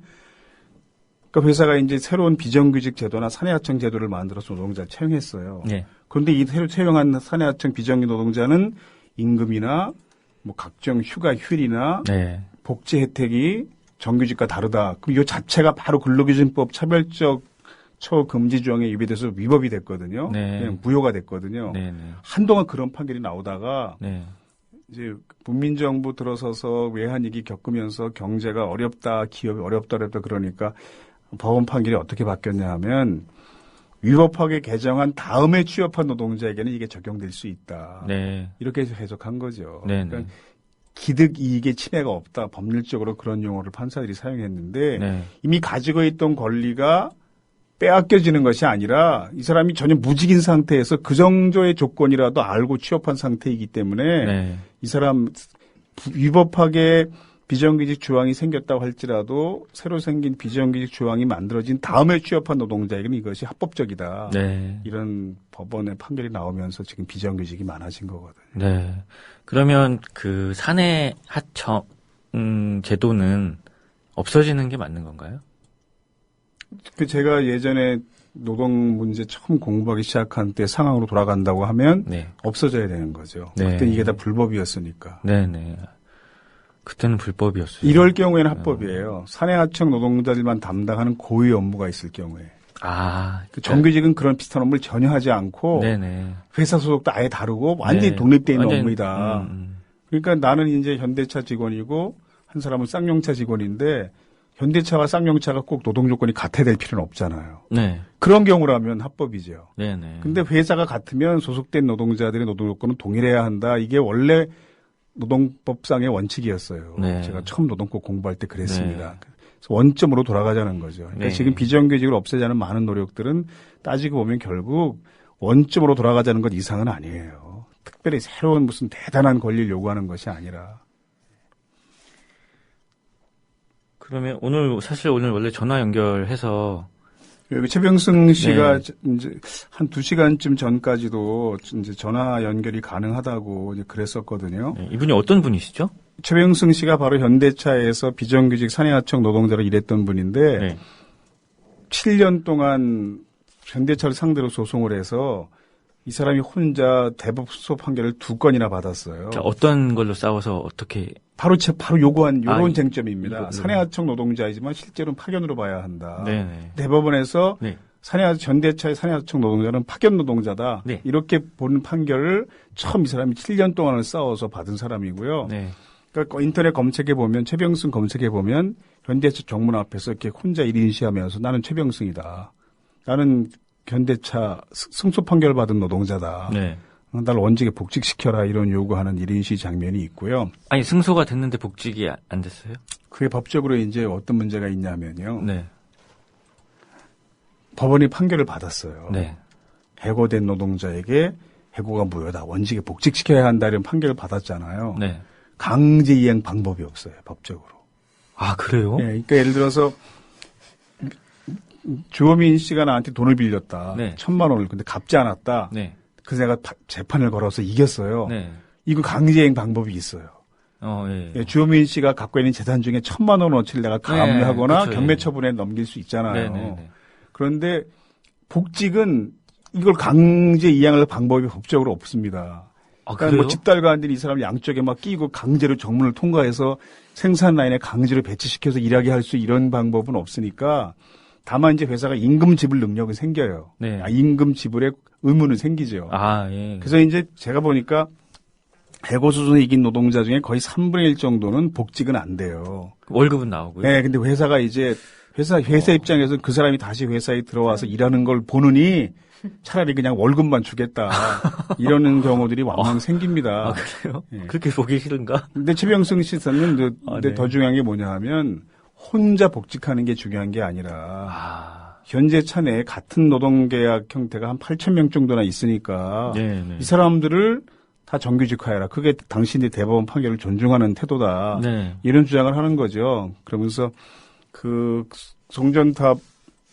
그러니까 회사가 이제 새로운 비정규직 제도나 사내하청 제도를 만들어서 노동자를 채용했어요. 네. 그런데 이 새로 채용한 사내하청 비정규직 노동자는 임금이나 뭐 각종 휴가 휴일이나 네. 복지 혜택이 정규직과 다르다. 그럼 이 자체가 바로 근로기준법 차별적 처금지 조항에 위배돼서 위법이 됐거든요. 네. 그냥 무효가 됐거든요. 네, 네. 한동안 그런 판결이 나오다가 네. 이제 문민정부 들어서서 외환위기 겪으면서 경제가 어렵다, 기업이 어렵다 그러니까 법원 판결이 어떻게 바뀌었냐 하면 위법하게 개정한 다음에 취업한 노동자에게는 이게 적용될 수 있다. 네. 이렇게 해서 해석한 거죠. 네, 그러니까 기득 이익의 침해가 없다. 법률적으로 그런 용어를 판사들이 사용했는데 네. 이미 가지고 있던 권리가 빼앗겨지는 것이 아니라 이 사람이 전혀 무직인 상태에서 그 정도의 조건이라도 알고 취업한 상태이기 때문에 네. 이 사람 위법하게 비정규직 조항이 생겼다고 할지라도 새로 생긴 비정규직 조항이 만들어진 다음에 취업한 노동자에게는 이것이 합법적이다. 네. 이런 법원의 판결이 나오면서 지금 비정규직이 많아진 거거든요. 네. 그러면 그 사내 하청 제도는 없어지는 게 맞는 건가요? 그 제가 예전에 노동 문제 처음 공부하기 시작한 때 상황으로 돌아간다고 하면 네. 없어져야 되는 거죠. 네. 그때 이게 다 불법이었으니까. 네, 네. 그때는 불법이었어요. 이럴 경우에는 합법이에요. 사내하청 노동자들만 담당하는 고유 업무가 있을 경우에. 아, 그 정규직은 그런 비슷한 업무를 전혀 하지 않고 네네. 회사 소속도 아예 다르고 완전히 네. 독립되어 있는 완전, 업무이다. 그러니까 나는 이제 현대차 직원이고 한 사람은 쌍용차 직원인데 현대차와 쌍용차가 꼭 노동 조건이 같아야 될 필요는 없잖아요. 네. 그런 경우라면 합법이죠. 네네. 근데 회사가 같으면 소속된 노동자들의 노동 조건은 동일해야 한다. 이게 원래 노동법상의 원칙이었어요. 네. 제가 처음 노동법 공부할 때 그랬습니다. 네. 그래서 원점으로 돌아가자는 거죠. 그러니까 네. 지금 비정규직을 없애자는 많은 노력들은 따지고 보면 결국 원점으로 돌아가자는 것 이상은 아니에요. 특별히 새로운 무슨 대단한 권리를 요구하는 것이 아니라. 그러면 사실 오늘 원래 전화 연결해서 여기 최병승 씨가 네. 이제 한 2시간쯤 전까지도 이제 전화 연결이 가능하다고 이제 그랬었거든요. 네, 이분이 어떤 분이시죠? 최병승 씨가 바로 현대차에서 비정규직 사내하청 노동자로 일했던 분인데 네. 7년 동안 현대차를 상대로 소송을 해서 이 사람이 혼자 대법 수소 판결을 2건이나 받았어요. 자, 어떤 걸로 싸워서 어떻게 바로 요구한 요런 아, 쟁점입니다. 이거, 사내하청 노동자이지만 실제로는 파견으로 봐야 한다. 네네. 대법원에서 네. 현대차의 사내하청 노동자는 파견 노동자다. 네. 이렇게 보는 판결을 처음 이 사람이 7년 동안을 싸워서 받은 사람이고요. 네. 그러니까 인터넷 검색해 보면 최병승 검색해 보면 현대차 정문 앞에서 이렇게 혼자 1인 시하면서 나는 최병승이다. 나는 현대차 승소 판결 받은 노동자다. 네. 날 원직에 복직시켜라 이런 요구하는 1인 시 장면이 있고요. 아니 승소가 됐는데 복직이 안 됐어요? 그게 법적으로 이제 어떤 문제가 있냐면요. 네. 법원이 판결을 받았어요. 네. 해고된 노동자에게 해고가 무효다. 원직에 복직시켜야 한다 이런 판결을 받았잖아요. 네. 강제 이행 방법이 없어요. 법적으로. 아 그래요? 네, 그러니까 예를 들어서 주호민 씨가 나한테 돈을 빌렸다. 네. 1,000만 원을 근데 갚지 않았다. 네. 그래서 내가 재판을 걸어서 이겼어요. 네. 이거 강제이행 방법이 있어요. 예. 예, 주호민 씨가 갖고 있는 재산 중에 1,000만 원어치를 내가 감유하거나 그렇죠, 경매 예. 처분에 넘길 수 있잖아요. 네네네. 그런데 복직은 이걸 강제 이양할 방법이 법적으로 없습니다. 아, 그러니까 그래요? 뭐 집달가들이 이 사람 양쪽에 막 끼고 강제로 정문을 통과해서 생산 라인에 강제로 배치시켜서 일하게 할 수 이런 방법은 없으니까 다만 이제 회사가 임금 지불 능력은 생겨요. 네. 임금 지불의 의무는 생기죠. 아, 예. 그래서 이제 제가 보니까 해고소송에 이긴 노동자 중에 거의 3분의 1 정도는 복직은 안 돼요. 월급은 나오고요. 네, 근데 회사가 이제 회사 입장에서 그 사람이 다시 회사에 들어와서 일하는 걸 보느니 차라리 그냥 월급만 주겠다. 이러는 경우들이 왕왕 생깁니다. 아, 그래요? 예. 그렇게 보기 싫은가? 근데 최병승 씨는 근데 네. 더 중요한 게 뭐냐 하면 혼자 복직하는 게 중요한 게 아니라 아, 현재 차내에 같은 노동계약 형태가 한 8,000명 정도나 있으니까 네. 이 사람들을 다 정규직화해라. 그게 당신의 대법원 판결을 존중하는 태도다. 네. 이런 주장을 하는 거죠. 그러면서 그 송전탑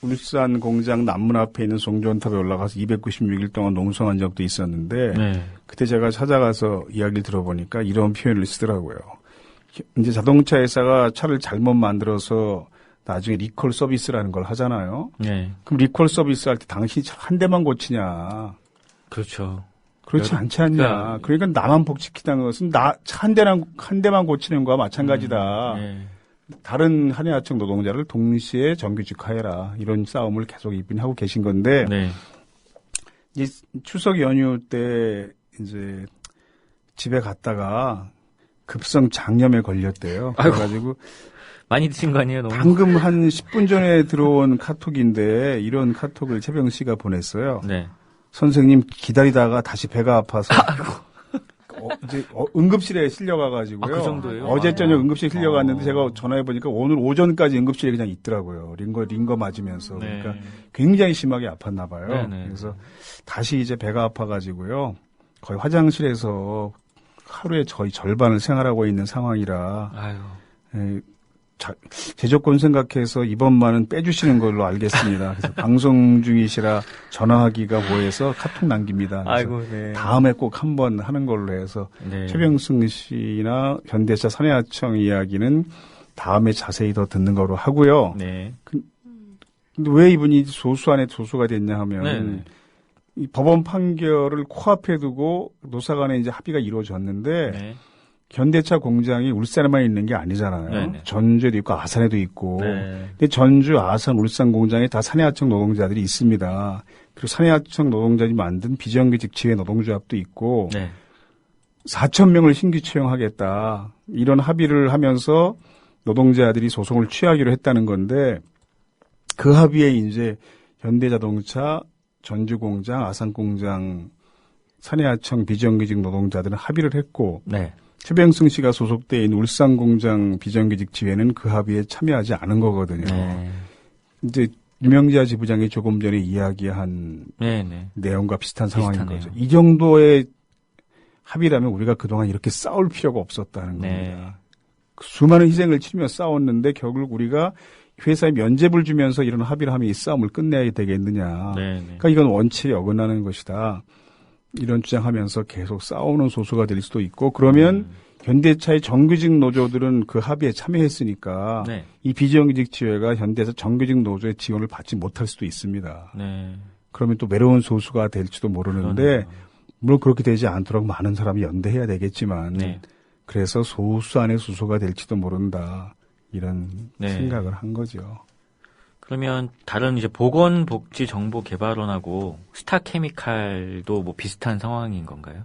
울산 공장 남문 앞에 있는 송전탑에 올라가서 296일 동안 농성한 적도 있었는데 네. 그때 제가 찾아가서 이야기를 들어보니까 이런 표현을 쓰더라고요. 이제 자동차 회사가 차를 잘못 만들어서 나중에 리콜 서비스라는 걸 하잖아요. 네. 그럼 리콜 서비스 할 때 당신이 차 한 대만 고치냐. 그렇죠. 그렇지 않지 않냐. 그러니까 나만 복직시키는 것은 차 한 대만 고치는 거와 마찬가지다. 네. 다른 한해하청 노동자를 동시에 정규직화해라. 이런 싸움을 계속 이분이 하고 계신 건데 네. 이 추석 연휴 때 이제 집에 갔다가 급성 장염에 걸렸대요. 아이고. 그래가지고 많이 드신 거 아니에요, 너무? 방금 한 10분 전에 들어온 카톡인데 이런 카톡을 최병 씨가 보냈어요. 네. 선생님 기다리다가 다시 배가 아파서 이제 응급실에 실려가가지고요. 아, 그 정도예요? 어제 저녁 응급실에 실려갔는데 아. 제가 전화해 보니까 오늘 오전까지 응급실에 그냥 있더라고요. 링거 맞으면서 네. 그러니까 굉장히 심하게 아팠나 봐요. 네네. 그래서 다시 이제 배가 아파가지고요. 거의 화장실에서 하루에 거의 절반을 생활하고 있는 상황이라 아유. 에, 제 조건 생각해서 이번만은 빼주시는 걸로 알겠습니다. 그래서 방송 중이시라 전화하기가 뭐해서 카톡 남깁니다. 그래서 아이고, 네. 다음에 꼭 한번 하는 걸로 해서 네. 최병승 씨나 현대차 산해하청 이야기는 다음에 자세히 더 듣는 거로 하고요. 네. 근데 왜 이분이 소수 안에 소수가 됐냐 하면 네. 이 법원 판결을 코앞에 두고 노사 간에 이제 합의가 이루어졌는데 네. 현대차 공장이 울산에만 있는 게 아니잖아요. 네네. 전주에도 있고 아산에도 있고. 네. 근데 전주, 아산, 울산 공장에 다 산해하청 노동자들이 있습니다. 그리고 산해하청 노동자들이 만든 비정규직 지회 노동조합도 있고 네. 4,000명을 신규 채용하겠다. 이런 합의를 하면서 노동자들이 소송을 취하기로 했다는 건데 그 합의에 이제 현대자동차, 전주공장, 아산공장, 산해하청 비정규직 노동자들은 합의를 했고 네. 최병승 씨가 소속돼 있는 울산공장 비정규직 지회는 그 합의에 참여하지 않은 거거든요. 네. 이제 유명자 지부장이 조금 전에 이야기한 네. 네. 내용과 비슷한 상황인 비슷하네요. 거죠. 이 정도의 합의라면 우리가 그동안 이렇게 싸울 필요가 없었다는 네. 겁니다. 수많은 희생을 치르며 싸웠는데 결국 우리가 회사에 면죄부를 주면서 이런 합의를 하면 이 싸움을 끝내야 되겠느냐. 네. 네. 그러니까 이건 원칙에 어긋나는 것이다. 이런 주장하면서 계속 싸우는 소수가 될 수도 있고 그러면 현대차의 정규직 노조들은 그 합의에 참여했으니까 네. 이 비정규직 지회가 현대차 정규직 노조의 지원을 받지 못할 수도 있습니다. 네. 그러면 또 외로운 소수가 될지도 모르는데 그러네요. 물론 그렇게 되지 않도록 많은 사람이 연대해야 되겠지만 네. 그래서 소수 안에 소수가 될지도 모른다. 이런 네. 생각을 한 거죠. 그러면 다른 이제 보건복지정보개발원하고 스타케미칼도 뭐 비슷한 상황인 건가요?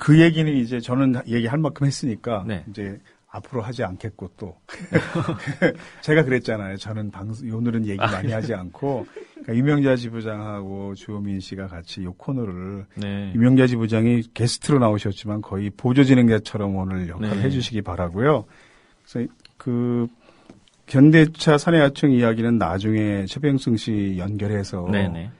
그 얘기는 이제 저는 얘기할 만큼 했으니까 네. 이제 앞으로 하지 않겠고 또 제가 그랬잖아요. 저는 오늘은 얘기 많이 하지 않고 그러니까 유명자 지부장하고 주호민 씨가 같이 이 코너를 네. 유명자 지부장이 게스트로 나오셨지만 거의 보조 진행자처럼 오늘 역할을 네. 해주시기 바라고요. 그래서 그 현대차 산해하청 이야기는 나중에 최병승 씨 연결해서 네네.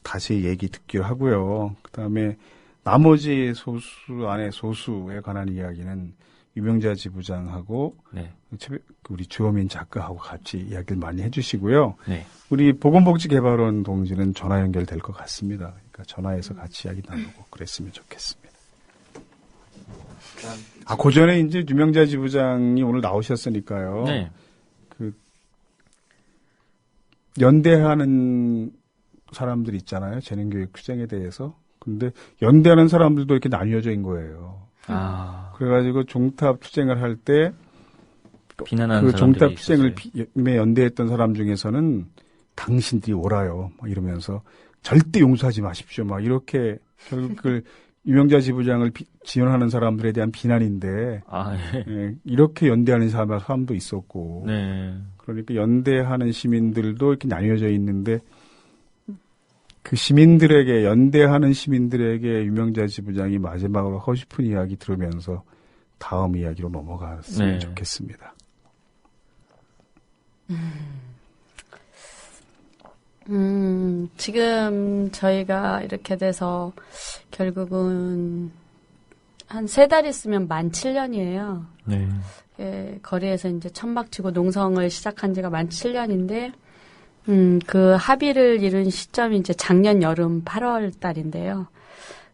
다시 얘기 듣기로 하고요. 그다음에 나머지 소수 안에 소수에 관한 이야기는 유명자 지부장하고 네. 우리 주호민 작가하고 같이 이야기를 많이 해주시고요. 네. 우리 보건복지개발원 동지는 전화 연결될 것 같습니다. 그러니까 전화해서 같이 이야기 나누고 그랬으면 좋겠습니다. 그 전에 이제 유명자 지부장이 오늘 나오셨으니까요. 네. 그 연대하는 사람들 있잖아요. 재능교육 투쟁에 대해서. 근데 연대하는 사람들도 이렇게 나뉘어져 있는 거예요. 그래가지고 종탑 투쟁을 할 때 비난하는 그 종탑 투쟁을 있었어요. 연대했던 사람 중에서는 당신들이 옳아요. 막 이러면서 절대 용서하지 마십시오. 막 이렇게 결국 그 유명자 지부장을 지원하는 사람들에 대한 비난인데 예, 이렇게 연대하는 사람도 있었고 네. 그러니까 연대하는 시민들도 이렇게 나뉘어져 있는데 그 시민들에게 연대하는 시민들에게 유명자 지부장이 마지막으로 하고 싶은 이야기 들으면서 다음 이야기로 넘어갔으면 좋겠습니다. 지금 저희가 이렇게 돼서 결국은 한 3달 있으면 만 7년이에요. 네. 예, 거리에서 이제 천막치고 농성을 시작한 지가 만 7년인데, 그 합의를 이룬 시점이 이제 작년 여름 8월 달인데요.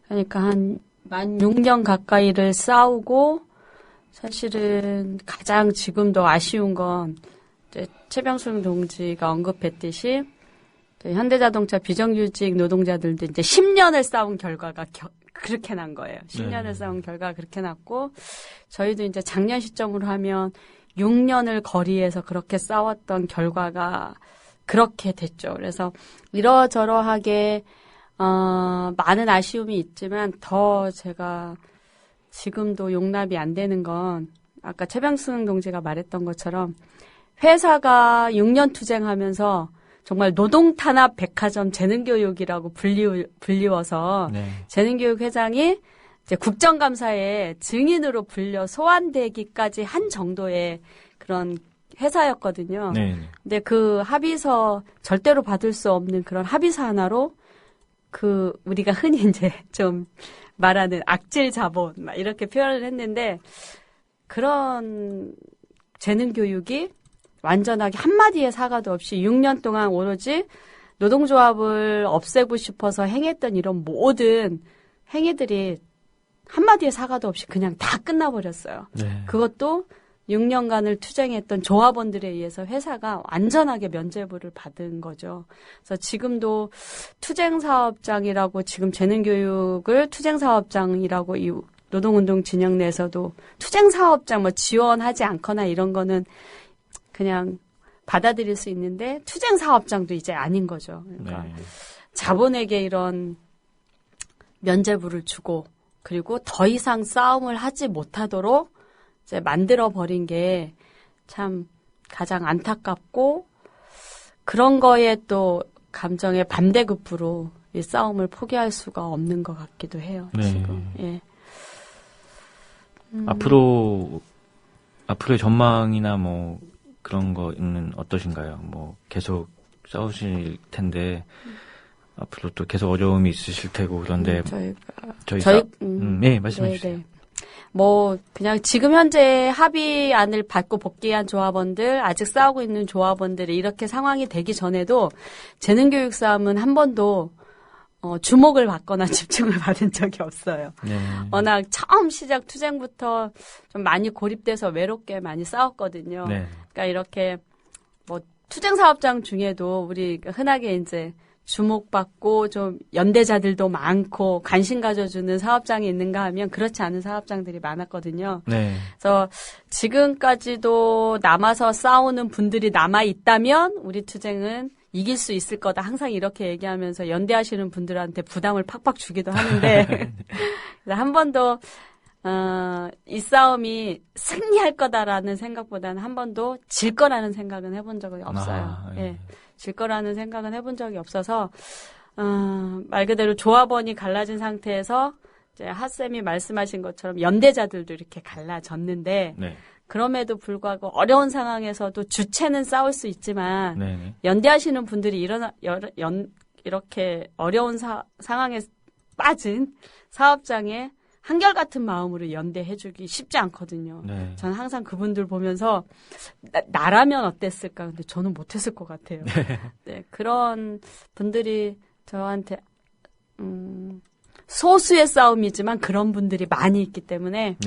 그러니까 한 만 6년 가까이를 싸우고, 사실은 가장 지금도 아쉬운 건, 이제 최병순 동지가 언급했듯이, 현대자동차 비정규직 노동자들도 이제 10년을 싸운 결과가 그렇게 난 거예요. 10년을 싸운 결과가 그렇게 났고, 저희도 이제 작년 시점으로 하면 6년을 거리에서 그렇게 싸웠던 결과가 그렇게 됐죠. 그래서 이러저러하게, 많은 아쉬움이 있지만 더 제가 지금도 용납이 안 되는 건 아까 최병순 동지가 말했던 것처럼 회사가 6년 투쟁하면서 정말 노동탄압 백화점 재능교육이라고 불리워서 재능교육 회장이 이제 국정감사에 증인으로 불려 소환되기까지 한 정도의 그런 회사였거든요. 근데 그 합의서 절대로 받을 수 없는 그런 합의서 하나로 그 우리가 흔히 이제 좀 말하는 악질 자본 막 이렇게 표현을 했는데 그런 재능교육이 완전하게 한마디의 사과도 없이 6년 동안 오로지 노동조합을 없애고 싶어서 행했던 이런 모든 행위들이 한마디의 사과도 없이 그냥 다 끝나버렸어요. 그것도 6년간을 투쟁했던 조합원들에 의해서 회사가 완전하게 면죄부를 받은 거죠. 그래서 지금도 투쟁사업장이라고 지금 재능교육을 투쟁사업장이라고 이 노동운동 진영 내에서도 투쟁사업장 뭐 지원하지 않거나 이런 거는 그냥 받아들일 수 있는데 투쟁사업장도 이제 아닌 거죠. 그러니까 자본에게 이런 면죄부를 주고 그리고 더 이상 싸움을 하지 못하도록 이제 만들어버린 게 참 가장 안타깝고 그런 거에 또 감정의 반대급부로 이 싸움을 포기할 수가 없는 것 같기도 해요. 지금. 예. 앞으로의 전망이나 뭐 그런 거는 어떠신가요? 뭐 계속 싸우실 텐데 앞으로 또 계속 어려움이 있으실 테고 그런데 네 말씀해 주세요. 뭐 그냥 지금 현재 합의안을 받고 복귀한 조합원들 아직 싸우고 있는 조합원들이 이렇게 상황이 되기 전에도 재능교육 싸움은 한 번도 주목을 받거나 집중을 받은 적이 없어요. 워낙 처음 시작 투쟁부터 좀 많이 고립돼서 외롭게 많이 싸웠거든요. 그러니까 이렇게 뭐 투쟁 사업장 중에도 우리 흔하게 이제 주목받고 좀 연대자들도 많고 관심 가져주는 사업장이 있는가 하면 그렇지 않은 사업장들이 많았거든요. 그래서 지금까지도 남아서 싸우는 분들이 남아 있다면 우리 투쟁은 이길 수 있을 거다. 항상 이렇게 얘기하면서 연대하시는 분들한테 부담을 팍팍 주기도 하는데 한 번도 이 싸움이 승리할 거다라는 생각보다는 한 번도 질 거라는 생각은 해본 적이 없어요. 질 거라는 생각은 해본 적이 없어서 말 그대로 조합원이 갈라진 상태에서 이제 핫쌤이 말씀하신 것처럼 연대자들도 이렇게 갈라졌는데 그럼에도 불구하고 어려운 상황에서도 주체는 싸울 수 있지만 연대하시는 분들이 이렇게 어려운 상황에 빠진 사업장에 한결같은 마음으로 연대해주기 쉽지 않거든요. 저는 항상 그분들 보면서 나라면 어땠을까? 근데 저는 못했을 것 같아요. 그런 분들이 저한테 소수의 싸움이지만 그런 분들이 많이 있기 때문에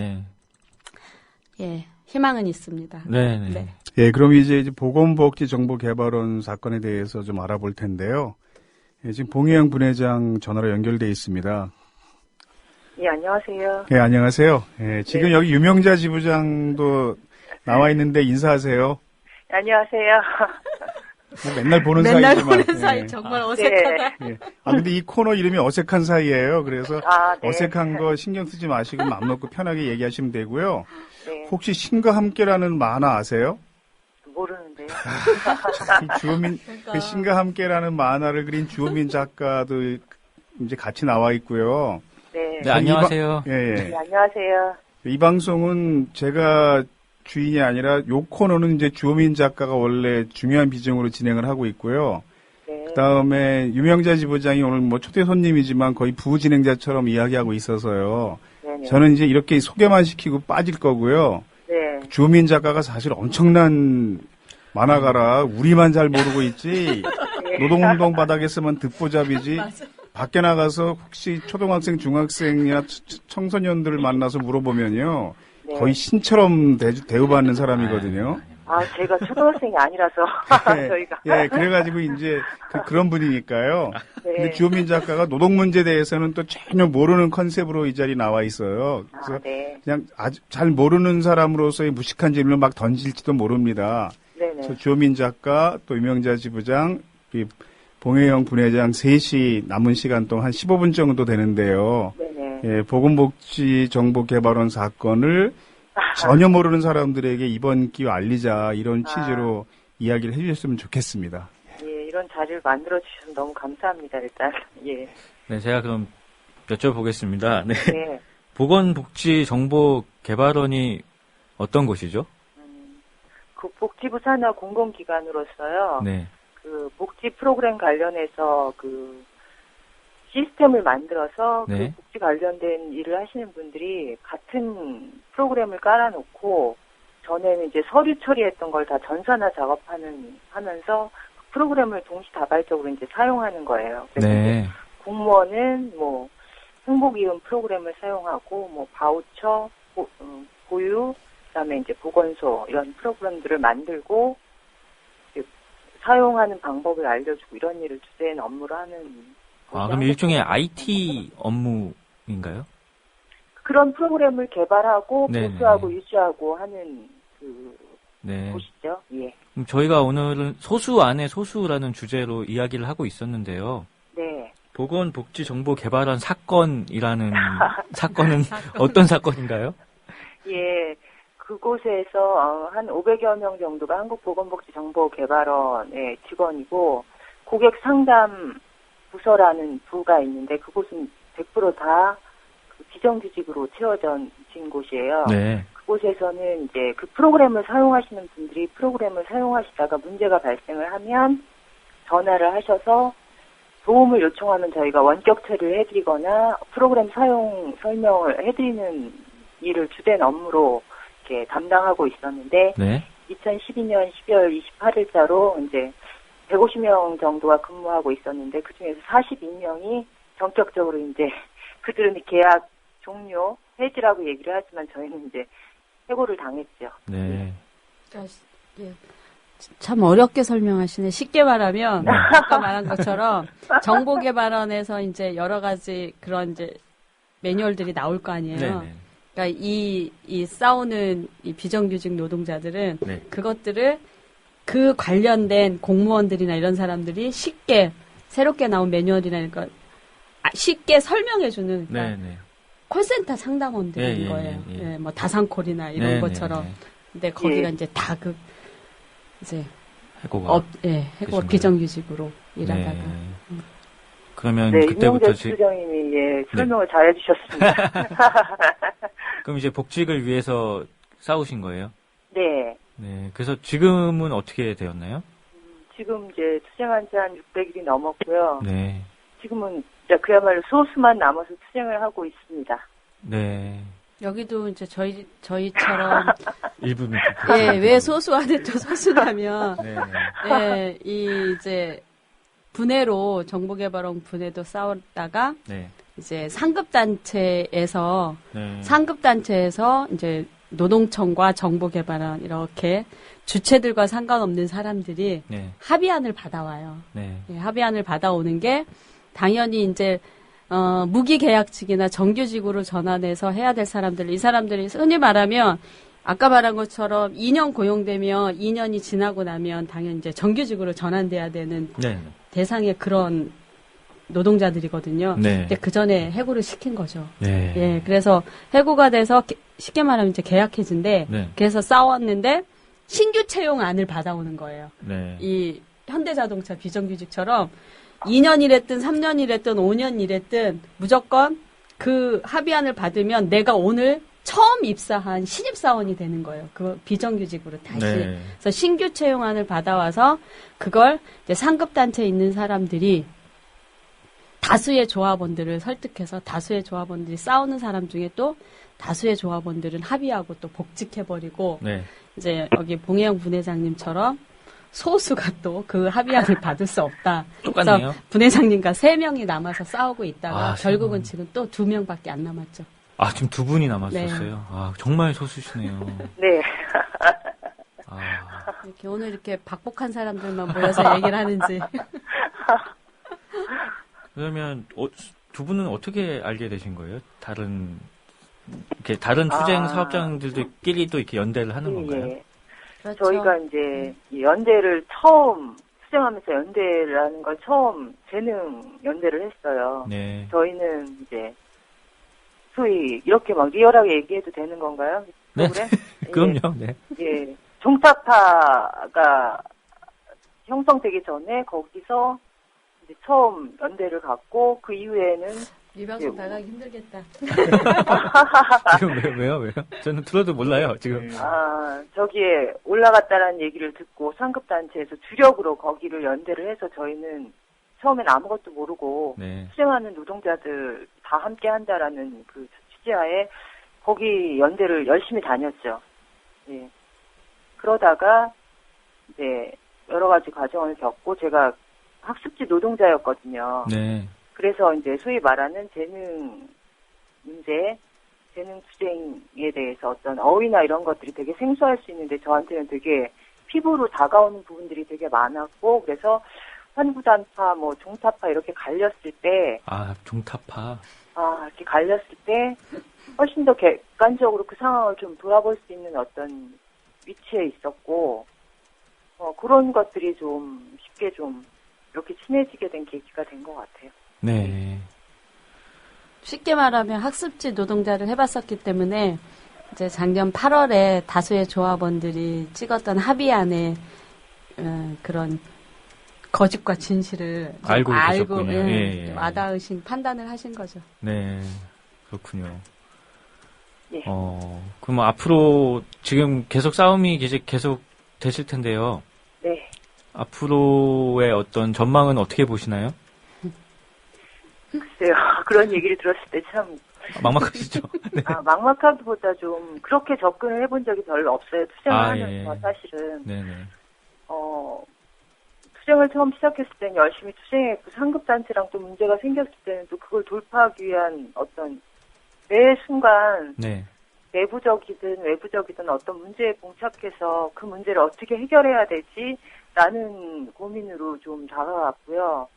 예, 희망은 있습니다. 네, 네. 네. 예, 그럼 이제 보건복지정보개발원 사건에 대해서 좀 알아볼 텐데요. 예, 지금 봉혜영 분회장 전화로 연결돼 있습니다. 예, 안녕하세요. 예, 안녕하세요. 예, 지금 네. 여기 유명자 지부장도 나와 있는데 인사하세요. 안녕하세요. 뭐 맨날 보는 맨날 사이지만. 보는 사이 예. 정말 어색하다. 예. 아, 근데 이 코너 이름이 어색한 사이예요. 그래서 네. 어색한 거 신경 쓰지 마시고 마음 놓고 편하게 얘기하시면 되고요. 네. 혹시 신과 함께라는 만화 아세요? 모르는데요. 이 주호민, 그 신과 함께라는 만화를 그린 주호민 작가도 이제 같이 나와 있고요. 네. 네, 안녕하세요. 예, 예. 네, 안녕하세요. 이 방송은 제가 주인이 아니라 요 코너는 이제 주호민 작가가 원래 중요한 비중으로 진행을 하고 있고요. 네. 그다음에 유명자 지부장이 오늘 뭐 초대 손님이지만 거의 부진행자처럼 이야기하고 있어서요. 네네. 저는 이제 이렇게 소개만 시키고 빠질 거고요. 네. 주호민 작가가 사실 엄청난 만화가라 우리만 잘 모르고 있지 노동운동 바닥에서만 듣보잡이지 밖에 나가서 혹시 초등학생, 중학생이나 청소년들을 만나서 물어보면요. 네. 거의 신처럼 대우받는 사람이거든요. 아, 제가 초등학생이 아니라서 저희가. 예, 그래가지고 이제 그런 분이니까요. 네. 근데 주호민 작가가 노동 문제에 대해서는 또 전혀 모르는 컨셉으로 이 자리에 나와 있어요. 그래서 네. 그냥 아주 잘 모르는 사람으로서의 무식한 질문을 막 던질지도 모릅니다. 네네. 그래서 주호민 작가, 또 유명자 지부장, 이 봉혜영 분회장 셋이 남은 시간 동안 한 15분 정도 되는데요. 네네. 예, 보건복지정보개발원 사건을 전혀 모르는 사람들에게 이번 기회 알리자 이런 취지로 이야기를 해주셨으면 좋겠습니다. 예, 이런 자리를 만들어주셔서 너무 감사합니다, 일단. 예. 네, 제가 그럼 여쭤보겠습니다. 네. 네. 보건복지정보개발원이 어떤 곳이죠? 그 복지부 산하 공공기관으로서요. 네. 그 복지 프로그램 관련해서 그 시스템을 만들어서 네. 그 복지 관련된 일을 하시는 분들이 같은 프로그램을 깔아놓고 전에는 이제 서류 처리했던 걸 다 전산화 하면서 프로그램을 동시다발적으로 이제 사용하는 거예요. 그래서 네. 이제 공무원은 뭐 행복이음 프로그램을 사용하고 뭐 바우처, 보유, 그다음에 이제 보건소 이런 프로그램들을 만들고 사용하는 방법을 알려주고 이런 일을 주된 업무로 하는. 아, 그럼 일종의 IT 업무인가요? 그런 프로그램을 개발하고 네네. 보수하고 유지하고 하는 그 네. 곳이죠. 예. 그럼 저희가 오늘은 소수 안에 소수라는 주제로 이야기를 하고 있었는데요. 네. 보건복지정보개발원 사건이라는 사건은 어떤 사건인가요? 예. 그곳에서 한 500여 명 정도가 한국보건복지정보개발원의 직원이고 고객 상담 부서라는 부가 있는데 그곳은 100% 다 비정규직으으로 채워진 곳이에요. 네. 그곳에서는 이제 그 프로그램을 사용하시는 분들이 프로그램을 사용하시다가 문제가 발생을 하면 전화를 하셔서 도움을 요청하면 저희가 원격 처리를 해드리거나 프로그램 사용 설명을 해드리는 일을 주된 업무로 이렇게 담당하고 있었는데 네. 2012년 12월 28일자로 이제 150명 정도가 근무하고 있었는데 그중에서 42명이 전격적으로 이제 그들은 계약 종료 해지라고 얘기를 하지만 저희는 이제 해고를 당했죠. 네. 예. 참 어렵게 설명하시네. 쉽게 말하면 아까 말한 것처럼 정보개발원에서 이제 여러 가지 그런 이제 매뉴얼들이 나올 거 아니에요. 네네. 그러니까 이 싸우는 이 비정규직 노동자들은 네. 그것들을 그 관련된 공무원들이나 이런 사람들이 쉽게 새롭게 나온 매뉴얼이나 이런 걸 쉽게 설명해주는 그러니까 네네. 콜센터 상담원들인 예, 거예요. 예. 예, 뭐 다산콜이나 이런 네네. 것처럼. 근데 거기가 이제 다 이제 해고가 해고 되신 비정규직으로 일하다가. 네. 그러면 네, 그때부터 임용재 수장님이 예, 설명을 잘 해주셨습니다. 그럼 이제 복직을 위해서 싸우신 거예요? 네. 네. 그래서 지금은 어떻게 되었나요? 지금 이제 투쟁한 지 한 600일이 넘었고요. 네. 지금은 이제 그야말로 소수만 남아서 투쟁을 하고 있습니다. 네. 여기도 이제 저희처럼 일부 예, 왜 소수 안에 또 소수냐면 네. 예, 이 이제 분해로 정보개발원 분해도 싸웠다가 네. 이제 상급단체에서 네. 상급단체에서 이제 노동청과 정보개발원 이렇게 주체들과 상관없는 사람들이 네. 합의안을 받아와요. 네. 예, 합의안을 받아오는 게 당연히 이제 무기계약직이나 정규직으로 전환해서 해야 될 사람들, 이 사람들이 흔히 말하면 아까 말한 것처럼 2년 고용되면 2년이 지나고 나면 당연히 이제 정규직으로 전환돼야 되는 네. 대상의 그런 노동자들이거든요. 네. 근데 그 전에 해고를 시킨 거죠. 네. 예, 그래서 해고가 돼서 쉽게 말하면 이제 계약해진데 네. 그래서 싸웠는데 신규 채용안을 받아오는 거예요. 네. 이 현대자동차 비정규직처럼 2년 일했든 3년 일했든 5년 일했든 무조건 그 합의안을 받으면 내가 오늘 처음 입사한 신입사원이 되는 거예요. 그 비정규직으로 다시. 네. 그래서 신규 채용안을 받아와서 그걸 이제 상급단체에 있는 사람들이 다수의 조합원들을 설득해서 다수의 조합원들이 싸우는 사람 중에 또 다수의 조합원들은 합의하고 또 복직해버리고 네. 이제 여기 봉혜영 분회장님처럼 소수가 또 그 합의안을 받을 수 없다. 똑같네요. 그래서 분회장님과 3명이 남아서 싸우고 있다가 아, 결국은 3명. 지금 또 2명밖에 안 남았죠. 아, 지금 2분이 남았었어요. 네. 아, 정말 소수시네요. 네. 아, 이렇게 오늘 이렇게 박복한 사람들만 모여서 얘기를 하는지. 그러면 두 분은 어떻게 알게 되신 거예요? 이렇게 다른 투쟁 사업장들끼리 또 이렇게 연대를 하는 건가요? 예. 그렇죠. 저희가 이제 이 연대를 처음 투쟁하면서 연대를 하는 걸 처음 재능 연대를 했어요. 네. 저희는 이제 소위 이렇게 막 리얼하게 얘기해도 되는 건가요? 네. 그래? 그럼요. 네. 예. 종타파가 형성되기 전에 거기서 이제 처음 연대를 갖고 그 이후에는 이 방송 나가기 힘들겠다. 지금 왜요? 저는 들어도 몰라요, 지금. 저기에 올라갔다라는 얘기를 듣고 상급단체에서 주력으로 거기를 연대를 해서 저희는 처음엔 아무것도 모르고 네. 투쟁하는 노동자들 다 함께 한다라는 그 취지하에 거기 연대를 열심히 다녔죠. 예. 그러다가 이제 여러 가지 과정을 겪고 제가 학습지 노동자였거든요. 네. 그래서 이제 소위 말하는 재능 문제, 재능 투쟁에 대해서 어떤 어휘나 이런 것들이 되게 생소할 수 있는데 저한테는 되게 피부로 다가오는 부분들이 되게 많았고 그래서 환부단파, 뭐 종타파 이렇게 갈렸을 때 아, 종타파. 이렇게 갈렸을 때 훨씬 더 객관적으로 그 상황을 좀 돌아볼 수 있는 어떤 위치에 있었고 그런 것들이 좀 쉽게 좀 이렇게 친해지게 된 계기가 된 것 같아요. 네. 쉽게 말하면 학습지 노동자를 해봤었기 때문에 이제 작년 8월에 다수의 조합원들이 찍었던 합의안에 그런 거짓과 진실을 좀 알고 계셨군요. 예. 와닿으신 판단을 하신 거죠. 네. 그렇군요. 예. 그럼 앞으로 지금 계속 싸움이 계속 되실 텐데요. 네. 앞으로의 어떤 전망은 어떻게 보시나요? 글쎄요. 그런 얘기를 들었을 때 참 막막하시죠? 네. 막막하기보다 좀 그렇게 접근을 해본 적이 별로 없어요. 투쟁을 하면서 예. 사실은 네네. 투쟁을 처음 시작했을 때는 열심히 투쟁했고 상급단체랑 또 문제가 생겼을 때는 또 그걸 돌파하기 위한 어떤 매 순간 네. 내부적이든 외부적이든 어떤 문제에 봉착해서 그 문제를 어떻게 해결해야 되지라는 고민으로 좀 다가갔고요.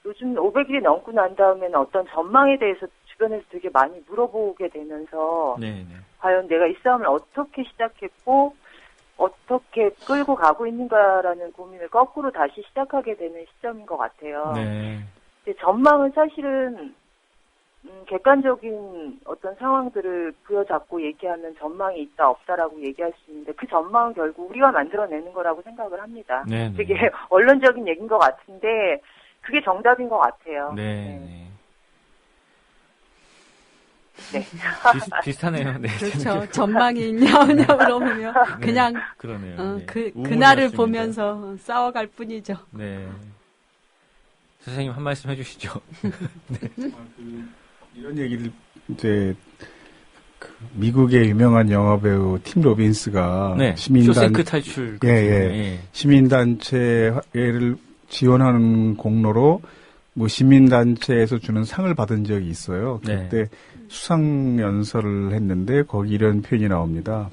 요즘 500일이 넘고 난 다음에는 어떤 전망에 대해서 주변에서 되게 많이 물어보게 되면서 네네. 과연 내가 이 싸움을 어떻게 시작했고 어떻게 끌고 가고 있는가라는 고민을 거꾸로 다시 시작하게 되는 시점인 것 같아요. 네. 근데 전망은 사실은 객관적인 어떤 상황들을 부여잡고 얘기하면 전망이 있다 없다라고 얘기할 수 있는데 그 전망은 결국 우리가 만들어내는 거라고 생각을 합니다. 네네. 되게 원론적인 얘기인 것 같은데 그게 정답인 것 같아요. 네. 네. 비슷하네요. 네. 그렇죠. 전망이 있냐 없냐 물어보면 그냥 그러네요. 네. 그날을 우물이었습니다. 보면서 싸워갈 뿐이죠. 네. 선생님 한 말씀 해주시죠. 이런 얘기를 이제 미국의 유명한 영화 배우 팀 로빈스가 네. 쇼생크 탈출. 시민단체를 지원하는 공로로 뭐 시민단체에서 주는 상을 받은 적이 있어요. 네. 그때 수상연설을 했는데 거기 이런 표현이 나옵니다.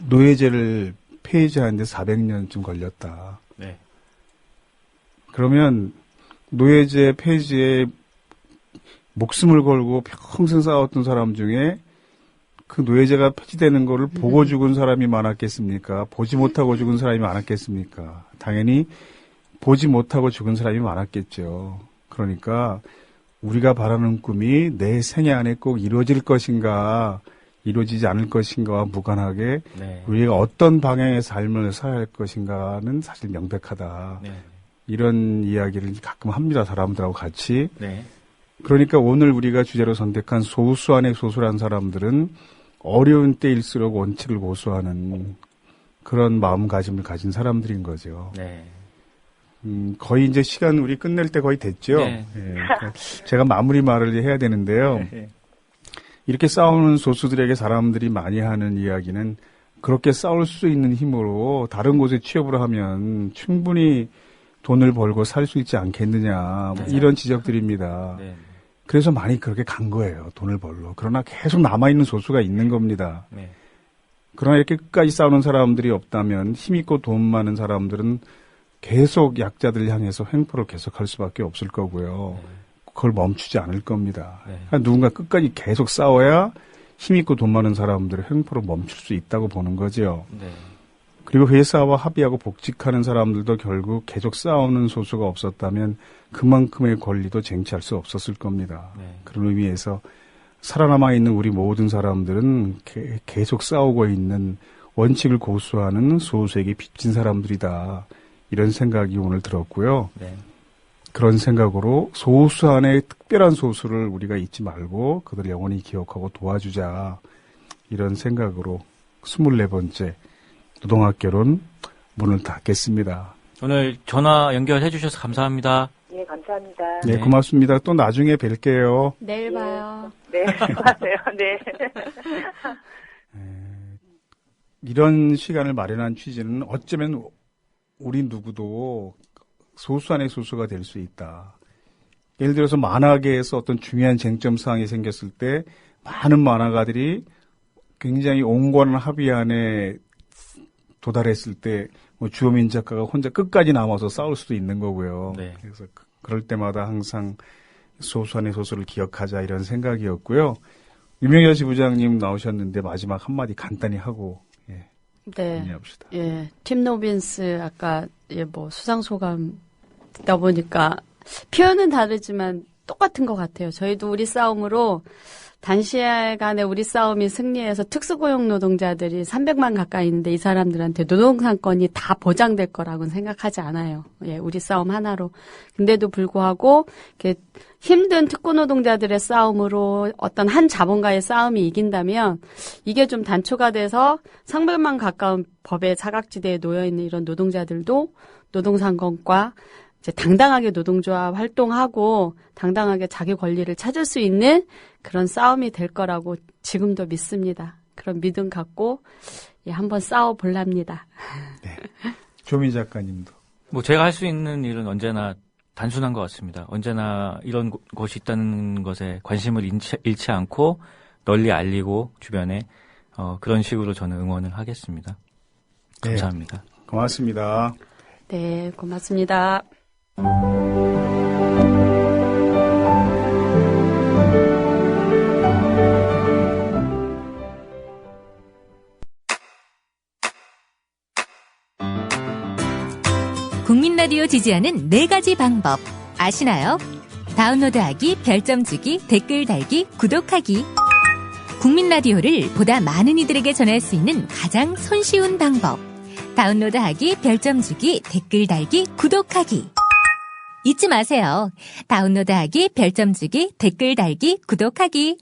노예제를 폐지하는데 400년쯤 걸렸다. 네. 그러면 노예제 폐지에 목숨을 걸고 평생 싸웠던 사람 중에 그 노예제가 폐지되는 거를 보고 죽은 사람이 많았겠습니까? 보지 못하고 죽은 사람이 많았겠습니까? 당연히 보지 못하고 죽은 사람이 많았겠죠. 그러니까 우리가 바라는 꿈이 내 생애 안에 꼭 이루어질 것인가, 이루어지지 않을 것인가와 무관하게 네. 우리가 어떤 방향의 삶을 살아야 할 것인가는 사실 명백하다. 네. 이런 이야기를 가끔 합니다. 사람들하고 같이. 네. 그러니까 오늘 우리가 주제로 선택한 소수 안의 소수란 사람들은 어려운 때일수록 원칙을 고수하는 그런 마음가짐을 가진 사람들인 거죠. 네. 거의 이제 시간 우리 끝낼 때 거의 됐죠. 네. 예, 그러니까 제가 마무리 말을 해야 되는데요. 네. 이렇게 싸우는 소수들에게 사람들이 많이 하는 이야기는 그렇게 싸울 수 있는 힘으로 다른 곳에 취업을 하면 충분히 돈을 벌고 살 수 있지 않겠느냐, 뭐 이런 지적들입니다. 네. 그래서 많이 그렇게 간 거예요. 돈을 벌러. 그러나 계속 남아있는 소수가 있는 겁니다. 네. 그러나 이렇게 끝까지 싸우는 사람들이 없다면 힘있고 돈 많은 사람들은 계속 약자들 향해서 횡포를 계속할 수밖에 없을 거고요. 그걸 멈추지 않을 겁니다. 네. 그러니까 누군가 끝까지 계속 싸워야 힘있고 돈 많은 사람들의 횡포를 멈출 수 있다고 보는 거죠. 네. 그리고 회사와 합의하고 복직하는 사람들도 결국 계속 싸우는 소수가 없었다면 그만큼의 권리도 쟁취할 수 없었을 겁니다. 네. 그런 의미에서 살아남아 있는 우리 모든 사람들은 계속 싸우고 있는 원칙을 고수하는 소수에게 빚진 사람들이다. 이런 생각이 오늘 들었고요. 네. 그런 생각으로 소수 안에 특별한 소수를 우리가 잊지 말고 그들을 영원히 기억하고 도와주자. 이런 생각으로 24번째 노동학개론 문을 닫겠습니다. 오늘 전화 연결해 주셔서 감사합니다. 예, 감사합니다. 네, 네. 고맙습니다. 또 나중에 뵐게요. 내일 봐요. 네, 수고하세요. 네. 이런 시간을 마련한 취지는 어쩌면 우리 누구도 소수 안의 소수가 될 수 있다. 예를 들어서 만화계에서 어떤 중요한 쟁점 사항이 생겼을 때 많은 만화가들이 굉장히 온건한 합의안에 도달했을 때 뭐 주호민 작가가 혼자 끝까지 남아서 싸울 수도 있는 거고요. 네. 그래서 그럴 때마다 항상 소수 안의 소수를 기억하자 이런 생각이었고요. 유명여 지부장님 나오셨는데 마지막 한마디 간단히 하고 네. 정리합시다. 예. 팀 로빈스 아까 뭐 수상 소감 듣다 보니까 표현은 다르지만 똑같은 것 같아요. 저희도 우리 싸움으로 단시간에 우리 싸움이 승리해서 특수고용 노동자들이 300만 가까이 있는데 이 사람들한테 노동상권이 다 보장될 거라고는 생각하지 않아요. 예, 우리 싸움 하나로. 근데도 불구하고 이렇게 힘든 특고 노동자들의 싸움으로 어떤 한 자본가의 싸움이 이긴다면 이게 좀 단초가 돼서 300만 가까운 법의 사각지대에 놓여 있는 이런 노동자들도 노동상권과 이제 당당하게 노동조합 활동하고 당당하게 자기 권리를 찾을 수 있는 그런 싸움이 될 거라고 지금도 믿습니다. 그런 믿음 갖고 한번 싸워볼랍니다. 네. 조민 작가님도. 뭐 제가 할 수 있는 일은 언제나 단순한 것 같습니다. 언제나 이런 곳이 있다는 것에 관심을 잃지 않고 널리 알리고 주변에 그런 식으로 저는 응원을 하겠습니다. 감사합니다. 네. 고맙습니다. 네, 고맙습니다. 국민 라디오 지지하는 4가지 방법 아시나요? 다운로드하기, 별점 주기, 댓글 달기, 구독하기. 국민 라디오를 보다 많은 이들에게 전할 수 있는 가장 손쉬운 방법. 다운로드하기, 별점 주기, 댓글 달기, 구독하기. 잊지 마세요. 다운로드하기, 별점 주기, 댓글 달기, 구독하기.